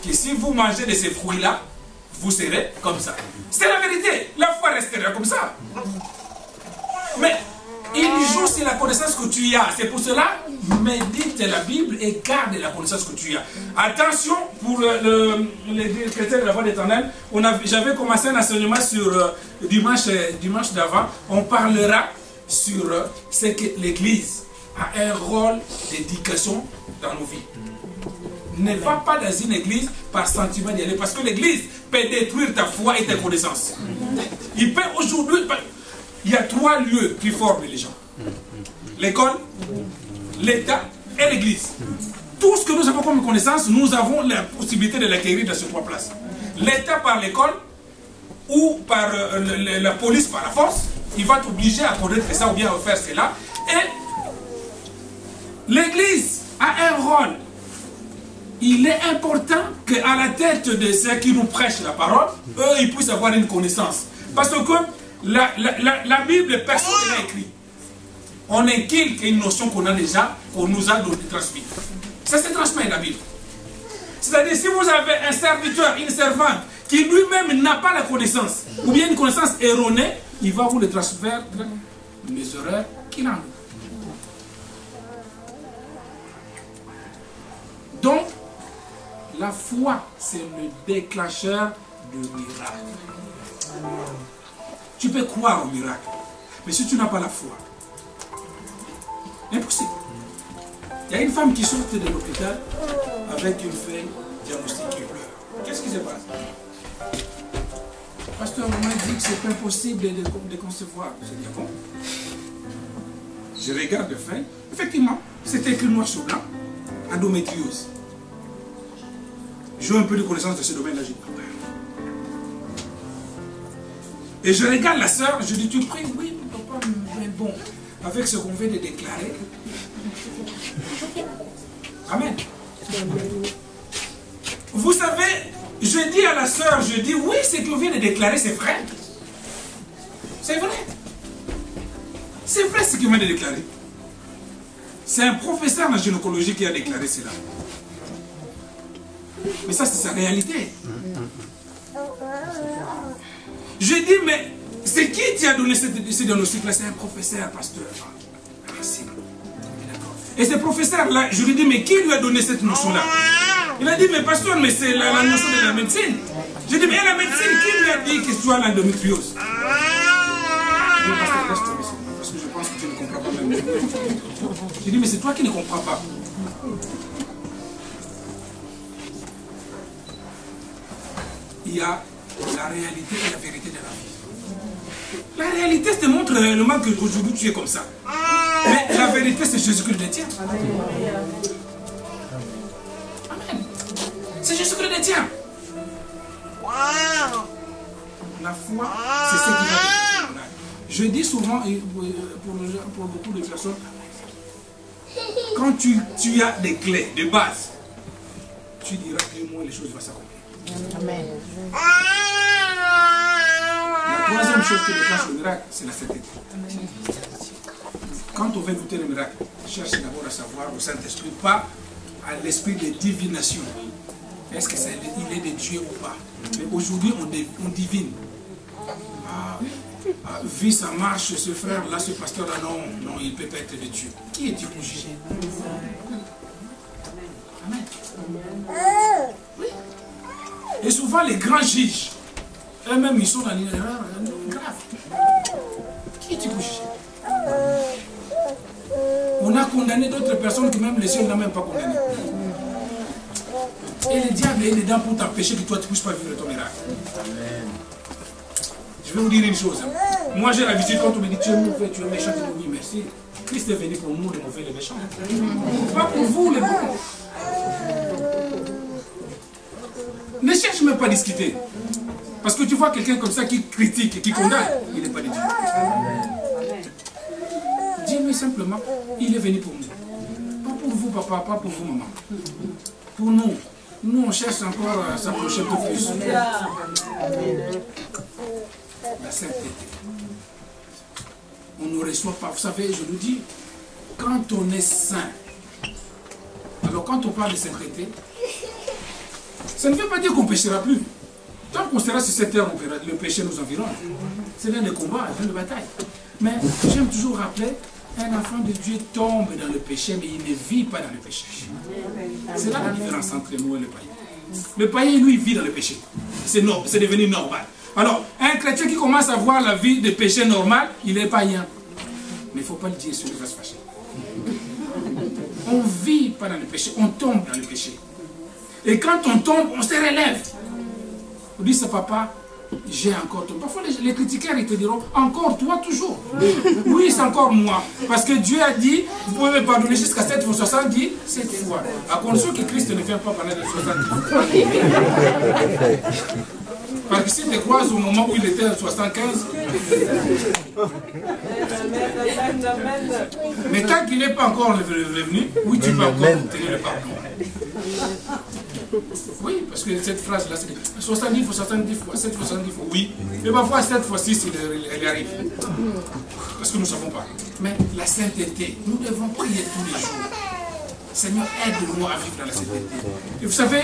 Speaker 1: que si vous mangez de ces fruits-là, vous serez comme ça. C'est la vérité. La foi restera comme ça. Mais il joue sur la connaissance que tu y as. C'est pour cela, médite la Bible et garde la connaissance que tu y as. Attention, pour les chrétiens de la voie d'éternel, j'avais commencé un enseignement sur dimanche d'avant. On parlera sur ce que l'Église a un rôle d'éducation dans nos vies. Ne va pas dans une église par sentiment d'y aller. Parce que l'église peut détruire ta foi et tes connaissances. Il peut aujourd'hui... Il y a 3 lieux qui forment les gens. L'école, l'État et l'église. Tout ce que nous avons comme connaissance, nous avons la possibilité de l'acquérir dans ces 3 places. L'État par l'école ou par la police par la force, il va t'obliger à connaître ça ou bien à faire cela. Et l'église a un rôle. Il est important qu'à la tête de ceux qui nous prêchent la parole, eux, ils puissent avoir une connaissance. Parce que la Bible, personne ne l'a écrit. On inculque une notion qu'on a déjà, qu'on nous a transmise. Ça se transmet la Bible. C'est-à-dire, si vous avez un serviteur, une servante, qui lui-même n'a pas la connaissance, ou bien une connaissance erronée, il va vous le transmettre les erreurs qu'il a. Donc, la foi, c'est le déclencheur de miracle. Tu peux croire au miracle, mais si tu n'as pas la foi, impossible. Il y a une femme qui sort de l'hôpital avec une feuille diagnostique qui pleure. Qu'est-ce qui se passe? Pasteur, on m'a dit que c'est impossible de concevoir. Je dis, bon. Je regarde le feuille. Effectivement, c'est écrit noir sur blanc, endométriose. J'ai un peu de connaissance de ce domaine-là, je dis, et je regarde la sœur, je dis, tu pries? Oui, papa, mais bon, avec ce qu'on vient de déclarer. Amen. Vous savez, je dis à la sœur, je dis, oui, ce qu'on vient de déclarer, c'est vrai. C'est vrai. C'est vrai ce qu'on vient de déclarer. C'est un professeur en gynécologie qui a déclaré cela. Mais ça, c'est sa réalité. Je dis, mais c'est qui qui a donné ce diagnostic-là? C'est un professeur, pasteur. Ah, c'est bon. Et ce professeur-là, je lui dis, mais qui lui a donné cette notion-là? Il a dit, mais pasteur, mais c'est la notion de la médecine. Je dis, mais la médecine, qui lui a dit que tu as l'endométriose? Je dis, pasteur, laisse tomber, parce que je pense que tu ne comprends pas même. Je dis, mais c'est toi qui ne comprends pas. Il y a la réalité et la vérité de la vie. La réalité te montre réellement qu'aujourd'hui tu es comme ça. Mais la vérité c'est Jésus-Christ le détient. Amen. C'est Jésus-Christ le détient. La foi, c'est ce qui va te faire. Je dis souvent pour beaucoup de personnes, quand tu as des clés de base, tu diras que moi les choses vont s'accomplir. Amen. La troisième chose qui déclenche le miracle, c'est la certitude. Quand on veut goûter le miracle, cherche d'abord à savoir au Saint-Esprit, pas à l'esprit de divination. Est-ce qu'il est de Dieu ou pas? Mais aujourd'hui, on divine. Vu sa marche, ce frère-là, ce pasteur-là, non, il peut pas être de Dieu. Qui est-il pour juger? Amen. Oui. Et souvent, les grands juges, eux-mêmes, ils sont dans une erreur grave. Qui est-il pour juger? On a condamné d'autres personnes que même le ciel n'a même pas condamné. Et le diable est dedans pour t'empêcher que toi tu ne puisses pas vivre ton miracle. Amen. Je vais vous dire une chose. Moi j'ai l'habitude quand on me dit tu es mauvais, tu es méchant, je dis oui merci. Christ est venu pour nous les mauvais, les méchants. Pas pour vous les bons. Ne cherche même pas à discuter. Parce que tu vois quelqu'un comme ça qui critique et qui condamne, il n'est pas de Dieu. Dis-lui simplement, il est venu pour nous. Pas pour vous papa, pas pour vous maman. Pour nous. Nous on cherche encore à s'approcher un peu plus. La sainteté. On ne reçoit pas. Vous savez, je vous dis, quand on est saint, alors quand on parle de sainteté, ça ne veut pas dire qu'on ne péchera plus. Tant qu'on sera sur cette terre, le péché nous environne. C'est l'un des combats, l'un des batailles. Mais j'aime toujours rappeler, un enfant de Dieu tombe dans le péché, mais il ne vit pas dans le péché. C'est là la différence entre nous et le païen. Le païen, lui, vit dans le péché. C'est devenu normal. Alors, un chrétien qui commence à voir la vie de péché normal, il est païen. Mais il ne faut pas le dire, sinon il va se fâcher. On ne vit pas dans le péché, on tombe dans le péché. Et quand on tombe, on se relève. On dit, c'est papa, j'ai encore tombé. Parfois, les critiqueurs, ils te diront, encore toi, toujours. Oui, c'est encore moi. Parce que Dieu a dit, vous pouvez me pardonner jusqu'à 7 fois 70, 7 fois. À condition que Christ ne vient pas parler de 70 fois. Parce que si tu croises au moment où il était à 75, mais tant qu'il n'est pas encore revenu, oui, tu peux encore obtenir le pardon. Oui, parce que cette phrase-là, c'est 70 fois 70 fois, 7 fois 70 fois, oui. Mais parfois 7 fois 6, elle arrive. Parce que nous ne savons pas. Mais la sainteté, nous devons prier tous les jours. Seigneur, aide-nous à vivre dans la sainteté. Et vous savez,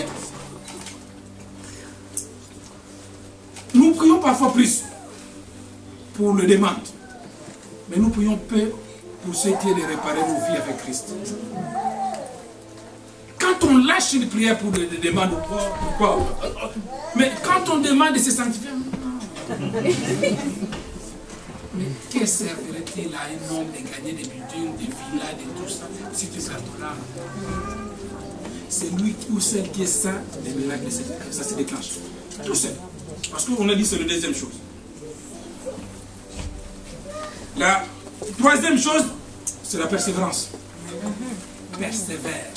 Speaker 1: nous prions parfois plus pour le demande. Mais nous prions peu pour ce qui est de réparer nos vies avec Christ. Quand on lâche une prière pour des demandes, pourquoi? Mais quand on demande de se sanctifier, mais que servirait-il à un homme de gagner des buildings, des villas, de tout ça, si tu perds ton âme? C'est lui ou celle qui est saint, les miracles, ça se déclenche. Tout seul. Parce qu'on a dit que c'est la deuxième chose. La troisième chose, c'est la persévérance. Persévère.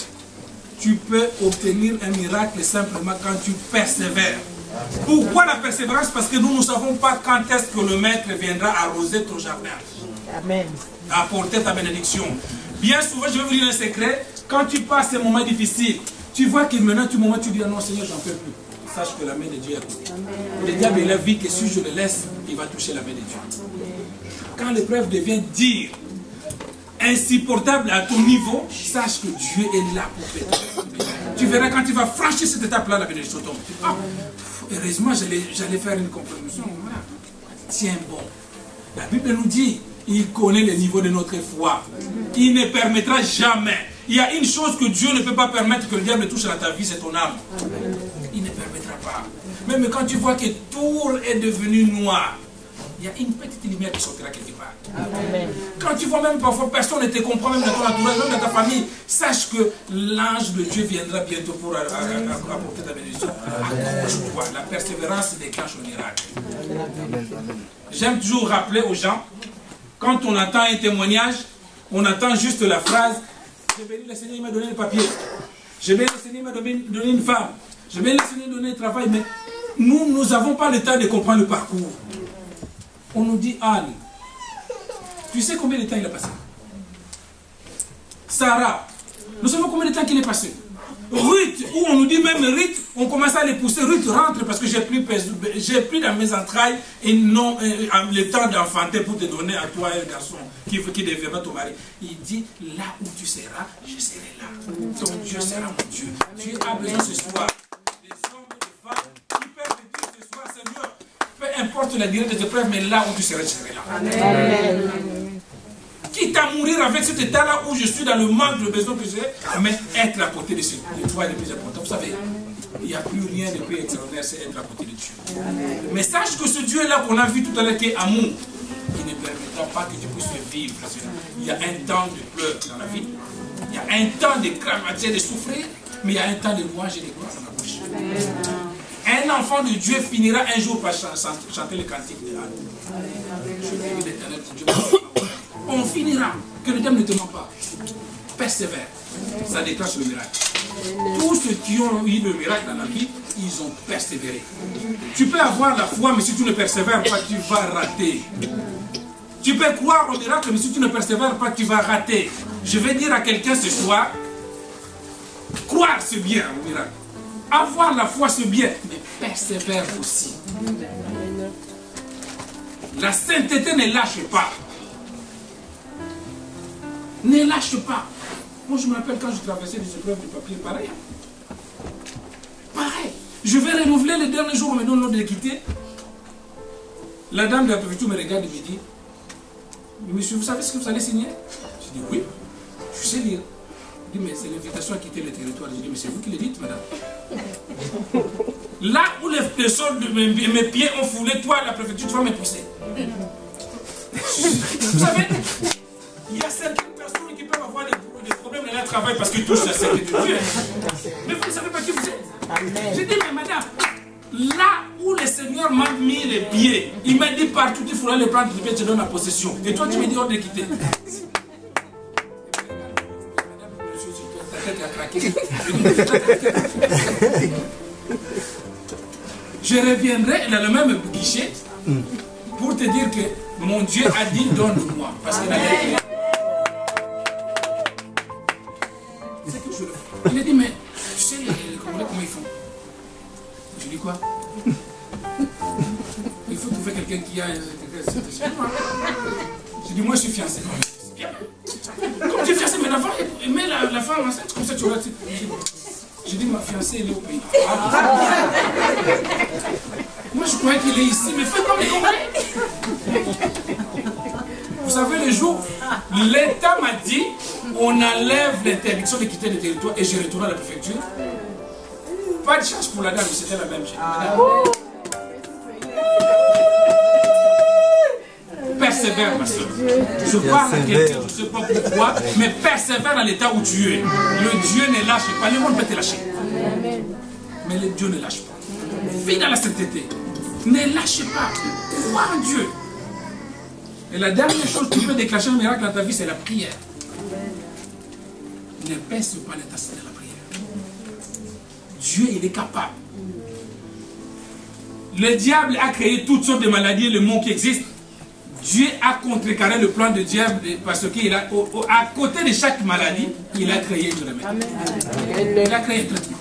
Speaker 1: Tu peux obtenir un miracle simplement quand tu persévères. Pourquoi la persévérance? Parce que nous ne savons pas quand est-ce que le maître viendra arroser ton jardin.
Speaker 3: Amen.
Speaker 1: Apporter ta bénédiction. Bien souvent, je vais vous dire un secret, quand tu passes ces moments difficiles, tu vois que maintenant, tu dis, ah non Seigneur, j'en peux plus. Sache que la main de Dieu est à côté. Le diable, il a vu que si je le laisse, il va toucher la main de Dieu. Quand l'épreuve devient dire insupportable à ton niveau, sache que Dieu est là pour t'aider. Tu verras quand tu vas franchir cette étape-là, la bénédiction tombe. Ah, heureusement, j'allais faire une compromission. Voilà. Tiens bon. La Bible nous dit, il connaît le niveau de notre foi. Il ne permettra jamais. Il y a une chose que Dieu ne peut pas permettre que le diable touche à ta vie, c'est ton âme. Il ne permettra pas. Même quand tu vois que tout est devenu noir, il y a une petite lumière qui sortira quelque part. Amen. Quand tu vois même parfois personne ne te comprend, même dans ton entourage, même dans ta famille, sache que l'ange de Dieu viendra bientôt pour apporter ta bénédiction. Accroche-toi. La persévérance déclenche le miracle. J'aime toujours rappeler aux gens, quand on entend un témoignage, on entend juste la phrase, j'ai béni le Seigneur, il m'a donné le papier. J'ai béni le Seigneur, il m'a donné une femme. J'ai béni le Seigneur, il m'a donné un travail. Mais nous n'avons pas le temps de comprendre le parcours. On nous dit, Anne, tu sais combien de temps il a passé? Sarah, nous savons combien de temps qu'il est passé? Ruth, où on nous dit même Ruth, on commence à les pousser. Ruth, rentre parce que j'ai pris dans mes entrailles et non le temps d'enfanter pour te donner à toi un garçon qui deviendra ton mari. Il dit, là où tu seras, je serai là. Ton Dieu sera mon Dieu. Dieu a besoin ce soir des hommes et des femmes qui peuvent te dire ce soir, Seigneur, peu importe la durée de tes preuves, mais là où tu seras, je serai là. Amen. Quitte à mourir avec cet état-là où je suis dans le manque de besoin que j'ai, mais être à côté de ce toi est le plus important. Vous savez, il n'y a plus rien de plus extraordinaire, c'est être à côté de Dieu. Mais sache que ce Dieu-là qu'on a vu tout à l'heure qui est amour, qui ne permettra pas que tu puisses vivre. Il y a un temps de pleurs dans la vie, il y a un temps de cravacher, de souffrir, mais il y a un temps de louange et de gloire dans la bouche. Un enfant de Dieu finira un jour par chanter le cantique de l'âme. Je Je vais dire l'Éternel, Dieu. On finira. Que le diable ne te ment pas. Persévère. Ça déclenche le miracle. Tous ceux qui ont eu le miracle dans la vie, ils ont persévéré. Tu peux avoir la foi, mais si tu ne persévères pas, tu vas rater. Tu peux croire au miracle, mais si tu ne persévères pas, tu vas rater. Je vais dire à quelqu'un ce soir, croire c'est bien au miracle. Avoir la foi c'est bien, mais persévère aussi. La sainteté ne lâche pas. Ne lâche pas. Moi je me rappelle quand je traversais des épreuves de papier, pareil. Pareil. Je vais renouveler les derniers jours, on me donne l'ordre de quitter. La dame de la préfecture me regarde et me dit, monsieur, vous savez ce que vous allez signer? Je dis oui, je sais lire. Je dis mais c'est l'invitation à quitter le territoire. Je dis mais c'est vous qui le dites, madame. Là où les sols de mes pieds ont foulé, toi la préfecture, tu vas me pousser. Vous savez, il y a certaines personnes qui peuvent avoir des problèmes dans leur travail parce qu'ils touchent la sainteté de Dieu. Mais vous ne savez pas qui vous êtes. J'ai dit mais madame, là où le Seigneur m'a mis les pieds, il m'a dit partout il faudra les prendre, je te donne la possession. Et toi tu me dis ordre de quitter. Ta tête a craqué. Je reviendrai dans le même guichet pour te dire que mon Dieu a dit donne-moi. Parce qu'il a dit. C'est que je le fais. Il a dit mais tu sais les Congolais comment ils font? Je dis quoi? Il faut trouver quelqu'un qui a... Je dis moi je suis fiancé. C'est bien. Comme tu es fiancé, mais la femme enceinte, comme ça tu vas... J'ai dit ma fiancée elle est au pays. Moi je croyais qu'il est ici, mais fais comme les Congolais. Vous savez le jour, l'État m'a dit on enlève l'interdiction de quitter le territoire et je retourne à la préfecture. Pas de chance pour la dame, c'était la même chose. Persévère, ma soeur. Je parle à quelqu'un, je ne sais pas pourquoi, mais persévère dans l'état où tu es. Le Dieu ne lâche pas. Le monde peut te lâcher. Mais le Dieu ne lâche pas. Vis dans la sainteté. Ne lâche pas. Crois en Dieu. Et la dernière chose qui peut déclencher un miracle dans ta vie, c'est la prière. Ne baisse pas l'intensité de la prière. Dieu, il est capable. Le diable a créé toutes sortes de maladies, le monde qui existe. Dieu a contrecarré le plan de diable parce qu'il a, à côté de chaque maladie, il a créé une remède. Il a créé un traitement.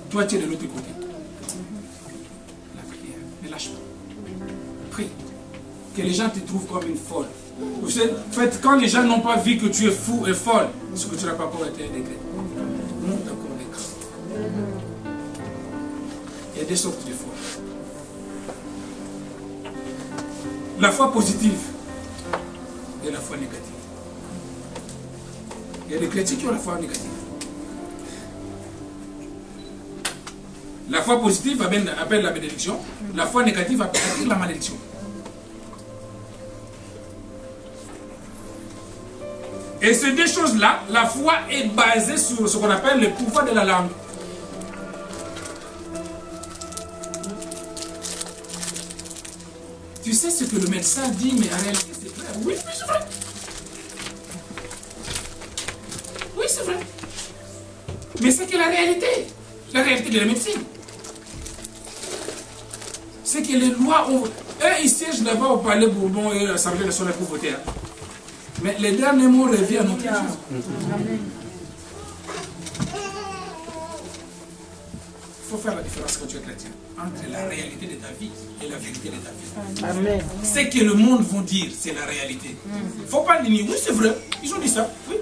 Speaker 1: Toi, tu es de l'autre côté. La prière, ne lâche pas. Prie. Que les gens te trouvent comme une folle. Vous savez, quand les gens n'ont pas vu que tu es fou et folle, ce que tu n'as pas encore été intégré. Monte encore les cas. Il y a des sortes de foi. La foi positive et la foi négative. Il y a des chrétiens qui ont la foi négative. La foi positive appelle la bénédiction. La foi négative appelle la malédiction. Et ces deux choses-là, la foi est basée sur ce qu'on appelle le pouvoir de la langue. Tu sais ce que le médecin dit, mais en réalité c'est vrai. Oui, c'est vrai. Oui, c'est vrai. Mais c'est que la réalité de la médecine, c'est que les lois ont... Eux, ils siègent là-bas au palais Bourbon et à l'Assemblée nationale pour voter. Mais les derniers mots reviennent à notre chose. Il faut faire la différence quand tu es chrétien entre la réalité de ta vie et la vérité de ta vie. Amen. Ce que le monde va dire, c'est la réalité. Il ne faut pas le nier. Oui, c'est vrai. Ils ont dit ça. Oui.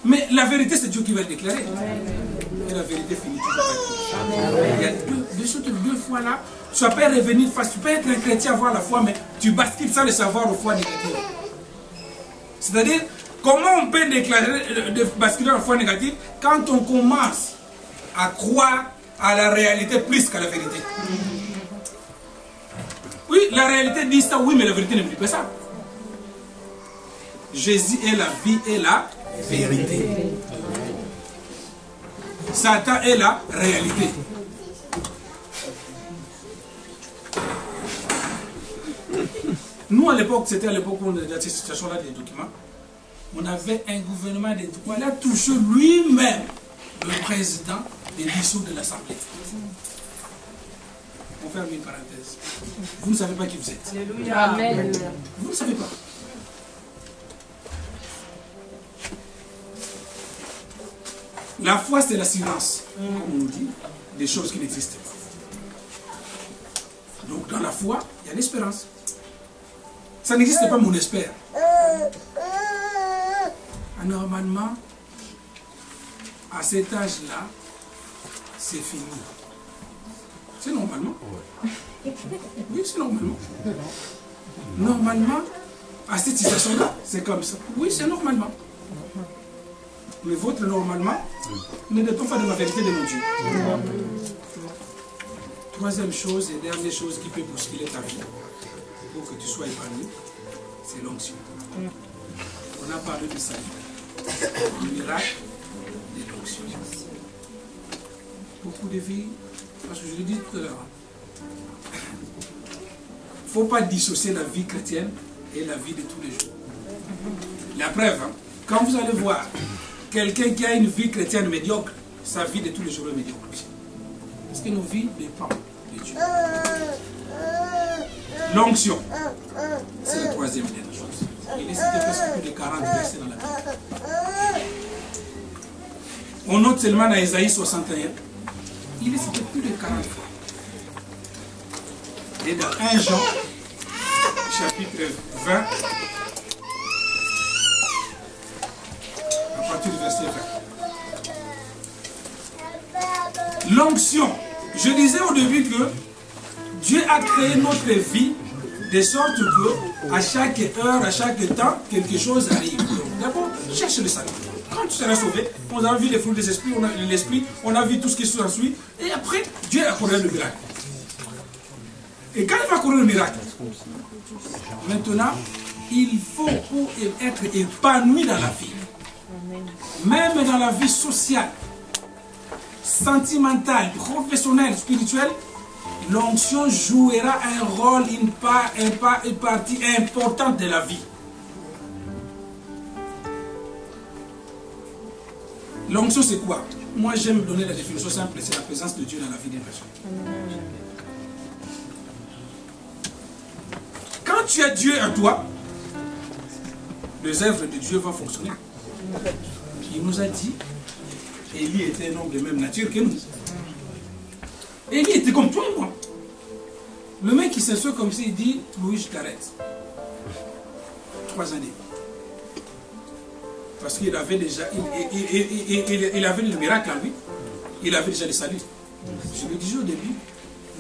Speaker 1: Mais la vérité, c'est Dieu qui va le déclarer. Et la vérité finit toujours. Il y a deux fois là. Tu peux revenir face. Tu peux être un chrétien, avoir la foi, mais tu bascules sans le savoir aux fois négatives. C'est-à-dire, comment on peut déclarer, basculer dans la foi négative quand on commence à croire à la réalité plus qu'à la vérité. Oui, la réalité dit ça, oui, mais la vérité ne dit pas ça. Jésus est la vie et la vérité. Satan est la réalité. Nous, à l'époque, c'était à l'époque où on était dans cette situation-là des documents. On avait un gouvernement des droits. Il a touché lui-même le président des dissous de l'Assemblée. On ferme une parenthèse. Vous ne savez pas qui vous êtes.
Speaker 2: Amen.
Speaker 1: Vous ne savez pas. La foi, c'est l'assurance, comme on nous dit, des choses qui n'existent pas. Donc, dans la foi, il y a l'espérance. Ça n'existe pas, mon espère. Normalement, à cet âge-là, c'est fini. C'est normalement. Oui, c'est normalement. Normalement, à cette situation-là, c'est comme ça. Oui, c'est normalement. Mais votre normalement ne dépend pas de la vérité de mon Dieu. Troisième chose et dernière chose qui peut bousculer ta vie pour que tu sois épanoui, c'est l'onction. On a parlé de ça. Le miracle de l'onction. Beaucoup de vies, parce que je l'ai dit tout à l'heure, il ne faut pas dissocier la vie chrétienne et la vie de tous les jours. La preuve, quand vous allez voir quelqu'un qui a une vie chrétienne médiocre, sa vie de tous les jours est médiocre aussi. Parce que nos vies dépendent de Dieu. L'onction, c'est la troisième dernière chose. Il est cité presque plus de 40 versets dans la Bible. On note seulement dans Ésaïe 61, il est cité plus de 40 fois. Et dans 1 Jean, chapitre 20, à partir du verset 20. L'onction. Je disais au début que Dieu a créé notre vie de sorte que à chaque heure, à chaque temps, quelque chose arrive. D'abord, cherche le salut. Quand tu seras sauvé, on a vu les fruits des esprits, on a vu tout ce qui s'ensuit, et après, Dieu a accordé le miracle. Et quand il va accorder le miracle, maintenant, il faut pour être épanoui dans la vie, même dans la vie sociale, sentimentale, professionnelle, spirituelle, l'onction jouera un rôle, une partie importante de la vie. L'onction, c'est quoi? Moi, j'aime donner la définition simple, c'est la présence de Dieu dans la vie d'une personne. Quand tu as Dieu en toi, les œuvres de Dieu vont fonctionner. Il nous a dit, Élie était un homme de même nature que nous. Élie était comme toi et moi. Le mec qui s'assoit comme ça, il dit, oui, je t'arrête. 3 années. Parce qu'il avait déjà, il avait le miracle en lui. Il avait déjà le salut. Je le disais au début,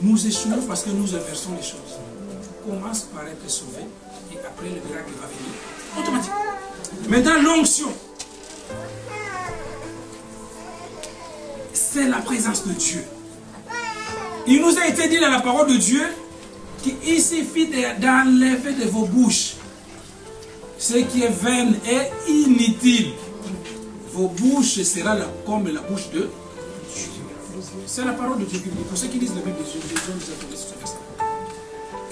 Speaker 1: nous échouons parce que nous inversons les choses. On commence par être sauvé et après le miracle va venir automatiquement. Maintenant, l'onction, c'est la présence de Dieu. Il nous a été dit dans la parole de Dieu qu'il suffit d'enlever de vos bouches ce qui est vain et inutile. Vos bouches sera comme la bouche de Dieu. C'est la parole de Dieu qui dit. Pour ceux qui lisent la Bible,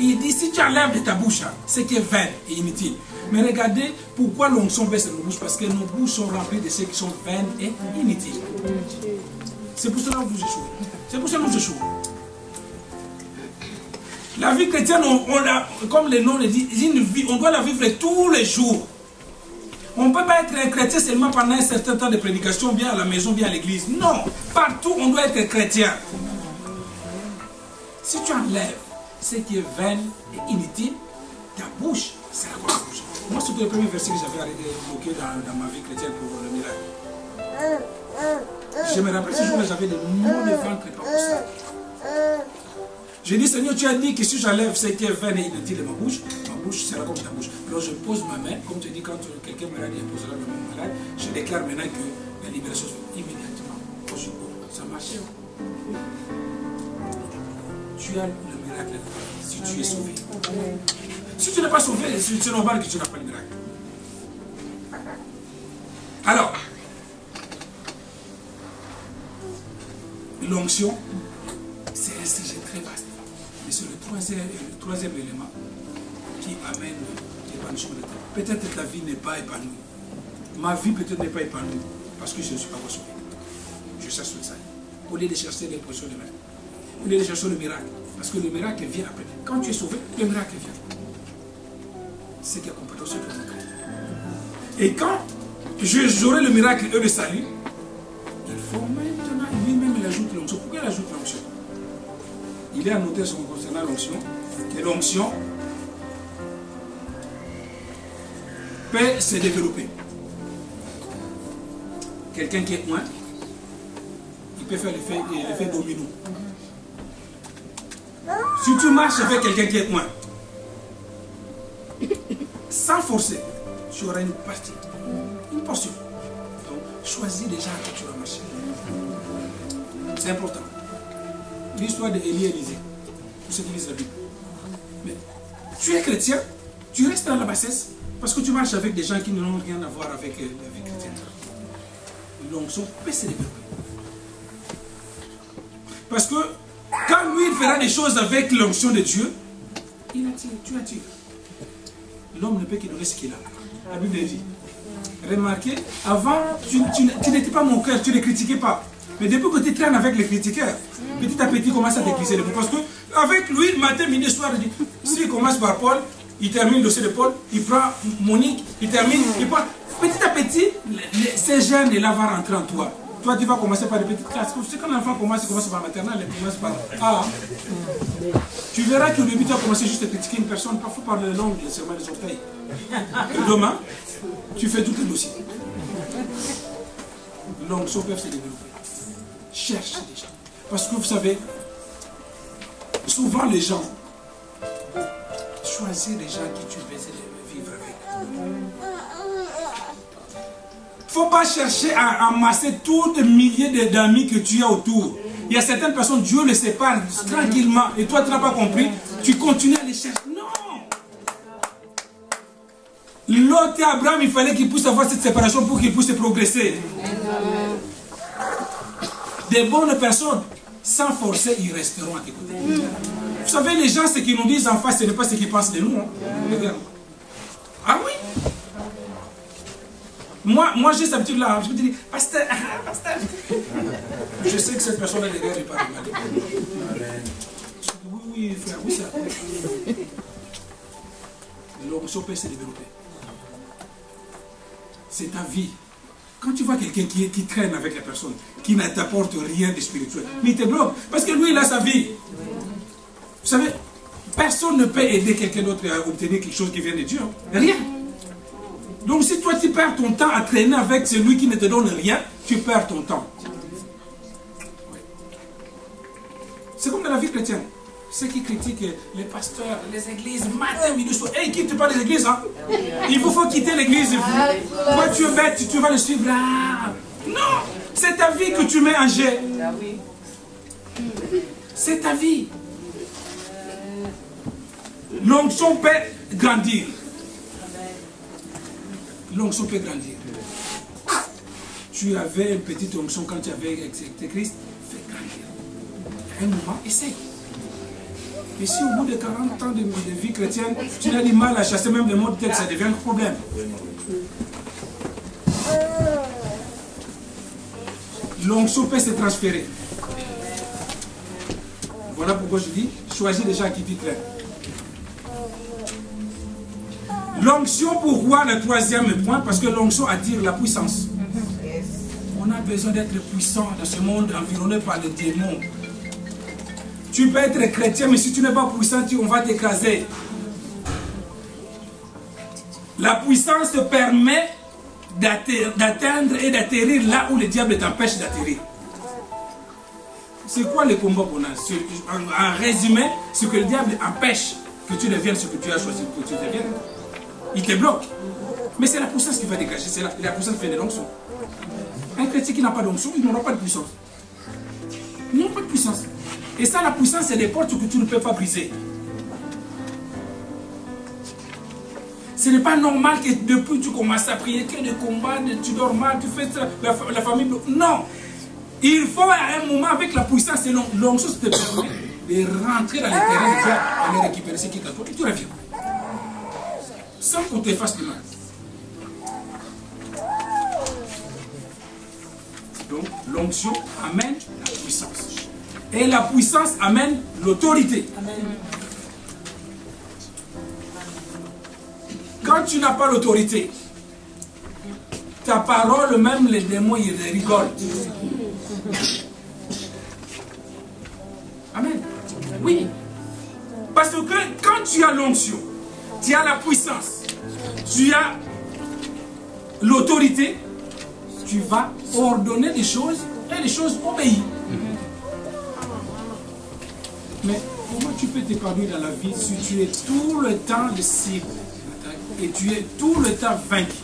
Speaker 1: il dit, si tu enlèves de ta bouche ce qui est vain et inutile. Mais regardez pourquoi l'onction baisse nos bouches. Parce que nos bouches sont remplies de ce qui sont vaines et inutiles. C'est pour cela que vous échouez. C'est pour cela que nous échouons. La vie chrétienne, comme le nom le dit, une vie, on doit la vivre tous les jours. On ne peut pas être un chrétien seulement pendant un certain temps de prédication, bien à la maison, bien à l'église. Non, partout on doit être chrétien. Si tu enlèves ce qui est vain et inutile, ta bouche sera comme la bouche. Moi, c'était le premier verset que j'avais bloqué dans ma vie chrétienne pour le miracle. Je me rappelle ce jour-là, j'avais des maux de ventre et pas pour ça. J'ai dit, Seigneur, tu as dit que si j'enlève ce qui est vain et inutile de ma bouche sera comme ta bouche. Alors je pose ma main, comme tu dis, quand quelqu'un est malade, il pose la main malade, je déclare maintenant que la libération immédiatement. Ça marche. Tu as le miracle si tu es sauvé. Si tu n'es pas sauvé, c'est normal que tu n'as pas le miracle. Alors, l'onction, c'est un sujet très vaste. Et c'est le troisième élément qui qui amène l'épanouissement de ta vie. Peut-être ta vie n'est pas épanouie. Ma vie peut-être n'est pas épanouie parce que je ne suis pas sauvé. Je cherche le salut. Au lieu de chercher les positions de main. Au lieu de chercher le miracle. Parce que le miracle vient après. Quand tu es sauvé, le miracle vient. C'est qui a compris, ce que vous créez. Et quand j'aurai le miracle et le salut, il faut maintenant, lui-même, il ajoute l'onction. Pourquoi il ajoute l'onction? Il est annoté concernant l'onction. Et l'onction peut se développer. Quelqu'un qui est loin, il peut faire l'effet domino. Si tu marches avec quelqu'un qui est loin, sans forcer, tu auras une partie, une portion. Donc, choisis les gens que tu vas marcher. C'est important. L'histoire d'Élie et Élisée, pour ceux qui lisent la Bible. Mais tu es chrétien, tu restes dans la bassesse, parce que tu marches avec des gens qui n'ont rien à voir avec la vie chrétienne. L'onction peut se développer. Parce que quand lui il fera des choses avec l'onction de Dieu, il attire, tu attires. L'homme ne peut que donner ce qu'il a. La Bible dit. Remarquez, avant, tu n'étais pas mon cœur, tu ne critiquais pas. Mais depuis que tu traînes avec les critiqueurs, petit à petit, il commence à décriser les mots. Parce que avec lui, matin, midi, soir, s'il commence par Paul, il termine le dossier de Paul, il prend Monique, il termine, il prend. Petit à petit, ces gènes-là vont rentrer en toi. Toi, tu vas commencer par des petites classes. Tu sais, quand l'enfant commence, il commence par maternelle, il commence par A. Tu verras qu'au début, tu vas commencer juste à critiquer une personne, parfois par le long, les serments des orteils. Et demain, tu fais tout le dossier. L'onction peut se développer. Cherche les gens. Parce que vous savez, souvent les gens choisissent les gens qui tu veux vivre avec. Il ne faut pas chercher à amasser tous les milliers d'amis que tu as autour. Il y a certaines personnes, Dieu les sépare tranquillement. Et toi, tu n'as pas compris. Tu continues à les chercher. Non. L'autre Abraham, il fallait qu'il puisse avoir cette séparation pour qu'il puisse progresser. Des bonnes personnes, sans forcer, ils resteront à tes côtés. Vous savez, les gens, ce qu'ils nous disent en face, ce n'est pas ce qu'ils pensent de nous. Hein. Ah oui. Moi j'ai cette habitude-là. Je me dis, pasteur, pasteur. Je sais que cette personne-là derrière n'est pas regardée. Oui, frère, oui, ça. L'onction peut se développer. C'est ta vie. Quand tu vois quelqu'un qui traîne avec la personne, qui ne t'apporte rien de spirituel, mais il te bloque. Parce que lui, il a sa vie. Vous savez, personne ne peut aider quelqu'un d'autre à obtenir quelque chose qui vient de Dieu. Rien. Donc si toi tu perds ton temps à traîner avec celui qui ne te donne rien, tu perds ton temps. C'est comme dans la vie chrétienne. Ceux qui critiquent les pasteurs, les églises, matin, midi, soir. Hey, quitte pas les églises, hein. Il vous faut quitter l'église. Toi tu es bête, tu vas le suivre là. Non, c'est ta vie que tu mets en jeu. C'est ta vie. L'onction peut grandir. L'onction peut grandir. Tu avais une petite onction quand tu avais accepté Christ, fais grandir. À un moment, essaye. Et si au bout de 40 ans de vie chrétienne, tu as du mal à chasser même les mots de tête, ça devient un problème. L'onction peut se transférer. Voilà pourquoi je dis, choisis les gens qui t'y traînent. L'onction, pourquoi le troisième point? Parce que l'onction attire la puissance. On a besoin d'être puissant dans ce monde environné par les démons. Tu peux être chrétien, mais si tu n'es pas puissant, on va t'écraser. La puissance te permet d'atteindre et d'atterrir là où le diable t'empêche d'atterrir. C'est quoi le combat qu'on a? En résumé, c'est que le diable empêche que tu deviennes ce que tu as choisi que tu deviennes. Il te bloque. Mais c'est la puissance qui va dégager. C'est la puissance qui fait de l'onction. Un chrétien qui n'a pas d'onction, il n'aura pas de puissance. Il n'aura pas de puissance. Et ça, la puissance, c'est des portes que tu ne peux pas briser. Ce n'est pas normal que depuis tu commences à prier, que des combats, tu dors mal, tu fais ça, la famille... Non. Il faut à un moment, avec la puissance et l'onction, te permet de rentrer dans les terrains de Dieu, aller récupérer ce qui est à toi et tu reviens. sans qu'on te fasse du mal. Donc, l'onction amène la puissance. Et la puissance amène l'autorité. Quand tu n'as pas l'autorité, ta parole, même les démons, ils rigolent. Amen. Oui. Parce que quand tu as l'onction, tu as la puissance, tu as l'autorité, tu vas ordonner des choses et les choses obéissent. Mais comment tu peux t'épanouir dans la vie si tu es tout le temps le cible et tu es tout le temps vaincu?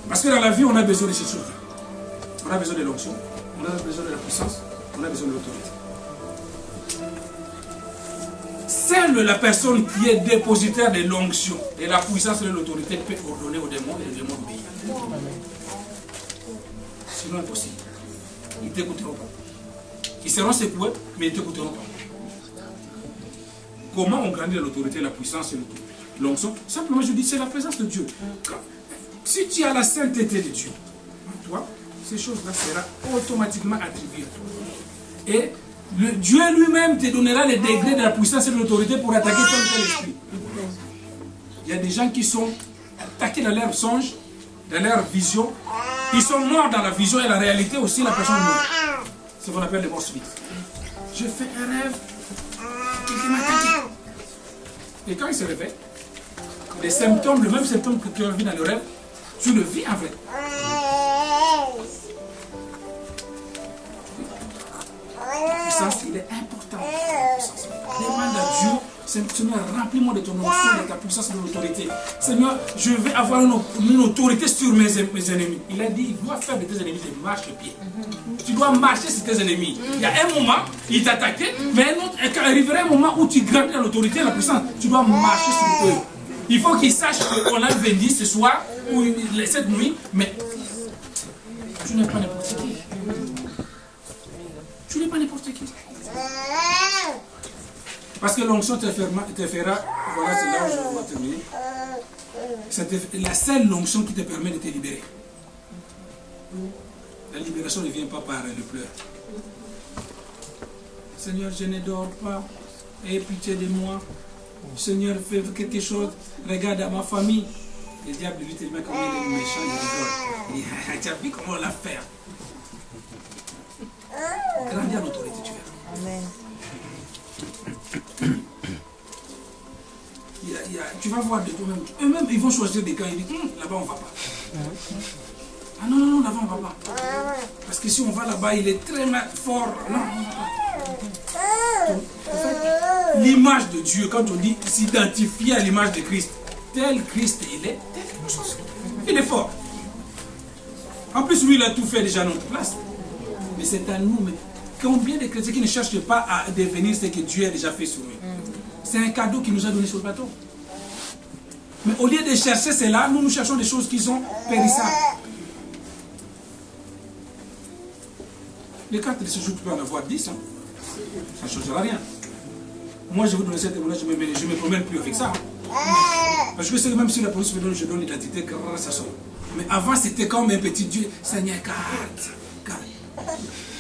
Speaker 1: Parce que dans la vie, on a besoin de ces choses. On a besoin de l'onction, on a besoin de la puissance, on a besoin de l'autorité. Seule la personne qui est dépositaire de l'onction et la puissance et de l'autorité peut ordonner aux démons et les démons obéissent. Sinon, impossible. Ils ne t'écouteront pas. Ils seront secoués, mais ils ne t'écouteront pas. Comment on grandit l'autorité, la puissance et l'onction? Simplement, je dis, c'est la présence de Dieu. Si tu as la sainteté de Dieu en toi, ces choses-là seront automatiquement attribuées à toi. Et Dieu lui-même te donnera les degrés de la puissance et de l'autorité pour attaquer tel ou tel esprit. Il y a des gens qui sont attaqués dans leur songe, dans leur vision. Ils sont morts dans la vision et la réalité aussi, la personne meurt. C'est ce qu'on appelle les morts subites. Je fais un rêve, quelqu'un m'a attaqué. Et quand il se réveille, les symptômes, le même symptôme que tu as vu dans le rêve, tu le vis en vrai. La puissance, il est important. Demande à Dieu, Seigneur, remplis-moi de ton onction, de ta puissance, de l'autorité. Seigneur, je vais avoir une autorité sur mes ennemis. Il a dit, il doit faire de tes ennemis des marche-pieds. Tu dois marcher sur tes ennemis. Il y a un moment, il t'attaquait, mais quand arriverait un moment où tu grandis dans l'autorité et la puissance, tu dois marcher sur eux. Il faut qu'ils sachent qu'on a vendi ce soir ou cette nuit, mais tu n'es pas n'importe qui. Tu n'es pas n'importe qui. Parce que l'onction te fera, voilà, c'est là où je vais terminer. C'est la seule onction qui te permet de te libérer. La libération ne vient pas par le pleur. Seigneur, je ne dors pas. Aie pitié de moi. Seigneur, fais quelque chose. Regarde à ma famille. Le diable lui tellement comme il est méchant, il rigole. Il dit, tu as vu comment on l'a fait? Grandis en autorité, tu verras.
Speaker 3: Amen.
Speaker 1: Tu vas voir de toi-même. Eux-mêmes, ils vont choisir des cas. Ils disent, là-bas, on ne va pas. Ah non, non, non, là-bas, on ne va pas. Parce que si on va là-bas, il est très fort. Non, on ne va pas. En fait, l'image de Dieu, quand on dit s'identifier à l'image de Christ, tel Christ il est, tel nous sommes. Il est fort. En plus, lui, il a tout fait déjà à notre place. Mais c'est à nous. Mais combien de chrétiens qui ne cherchent pas à devenir ce que Dieu a déjà fait sur eux? C'est un cadeau qu'il nous a donné sur le bateau. Mais au lieu de chercher cela, nous cherchons des choses qui sont périssables. Les cartes de séjour, tu peux en avoir 10. Hein. Ça ne changera rien. Moi, je vais vous donner cette témoignage, je ne me promène plus avec ça. Hein. Parce que c'est même si la police me donne, je donne l'identité, ça sort. Mais avant, c'était comme un petit Dieu. Seigneur, garde.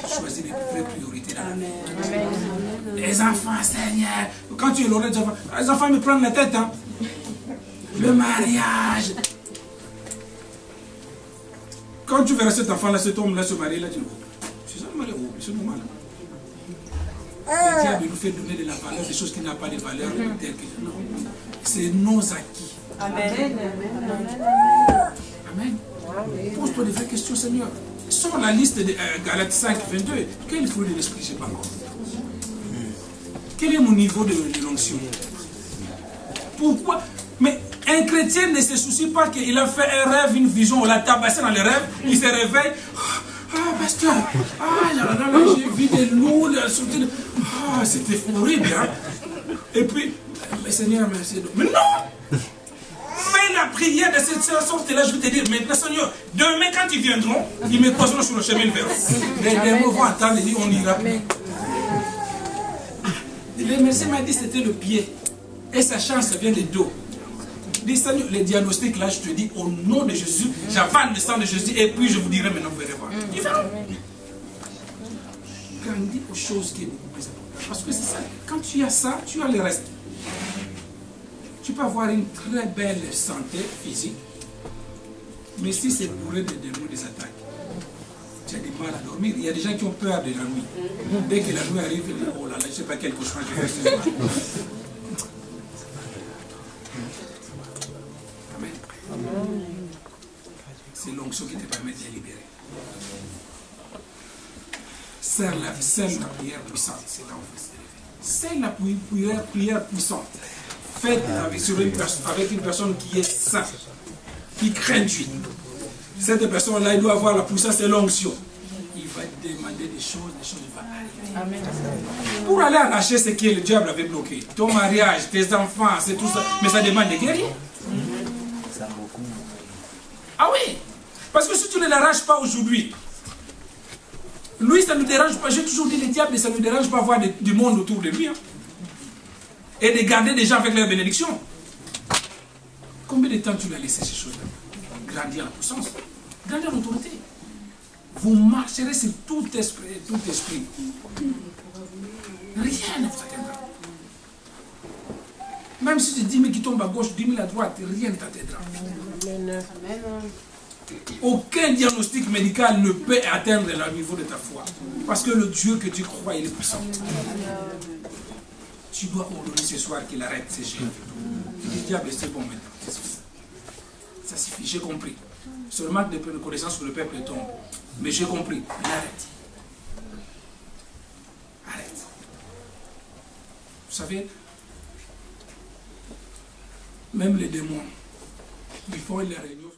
Speaker 1: Choisis les vraies priorités dans la vie. Les enfants, Seigneur. Quand tu es l'oreille des enfants, les enfants me prennent la tête. Hein. Le mariage. Quand tu verras cet enfant-là, cet homme-là, se marier, là, tu dis, c'est ça le mariage, c'est normal. Le diable nous fait donner de la valeur, des choses qui n'ont pas de valeur. C'est nos acquis.
Speaker 3: Amen.
Speaker 1: Amen. Pose-toi des vraies questions, Seigneur. Sur la liste de Galates 5, 22, quel fruit de l'esprit je n'ai pas encore? Quel est mon niveau de l'onction? Pourquoi? Mais un chrétien ne se soucie pas qu'il a fait un rêve, une vision, on l'a tabassé dans le rêve, il se réveille. Ah, pasteur, j'ai vu des loups, c'était horrible. Hein? Et puis, mais Seigneur, merci. Mais non! Fais la prière de cette sorte-là, je vais te dire, maintenant Seigneur, demain quand ils viendront, ils me poseront sur le chemin le verrou. Les démons vont attendre et dire, on ira plus. Le médecin m'a dit c'était le pied. Et sa chance vient des dos. Dis Seigneur, les diagnostics là, je te dis, au nom de Jésus, j'avale le sang de Jésus et puis je vous dirai maintenant, vous verrez voir. Tu verras. Grandis aux choses qui est beaucoup plus importantes. Parce que c'est ça, quand tu as ça, tu as le reste. Tu peux avoir une très belle santé physique, mais si c'est bourré de démons, des attaques, tu as du mal à dormir. Il y a des gens qui ont peur de la nuit. Dès que la nuit arrive, ils disent, oh là là, je ne sais pas quel cauchemar je vais faire. Amen. C'est l'onction qui te permet de les libérer. Serre la prière puissante. C'est la prière puissante. Faites avec une personne qui est sainte, qui craint Dieu. Cette personne-là, il doit avoir la puissance de l'onction. Il va demander des choses vont arriver. Amen. Pour aller arracher ce que le diable avait bloqué, ton mariage, tes enfants, c'est tout ça, mais ça demande de guérir. Ah oui, parce que si tu ne l'arraches pas aujourd'hui, lui, ça ne nous dérange pas. J'ai toujours dit, le diable, ça ne nous dérange pas d'avoir du monde autour de lui. Hein. Et de garder des gens avec leur bénédiction. Combien de temps tu l'as laissé ces choses-là? Grandir en puissance, grandir en autorité. Vous marcherez sur tout esprit. Rien ne vous atteindra. Même si tu 10 000 qui tombent à gauche, 10 000 à droite, rien ne t'atteindra. Aucun diagnostic médical ne peut atteindre le niveau de ta foi. Parce que le Dieu que tu crois, il est puissant. Tu dois ordonner ce soir qu'il arrête ces jeux. Le diable, c'est bon maintenant. Ça suffit, j'ai compris. Seulement de connaissances sur le peuple tombe. Mais j'ai compris. Il arrête. Arrête. Vous savez, même les démons, ils font les réunions.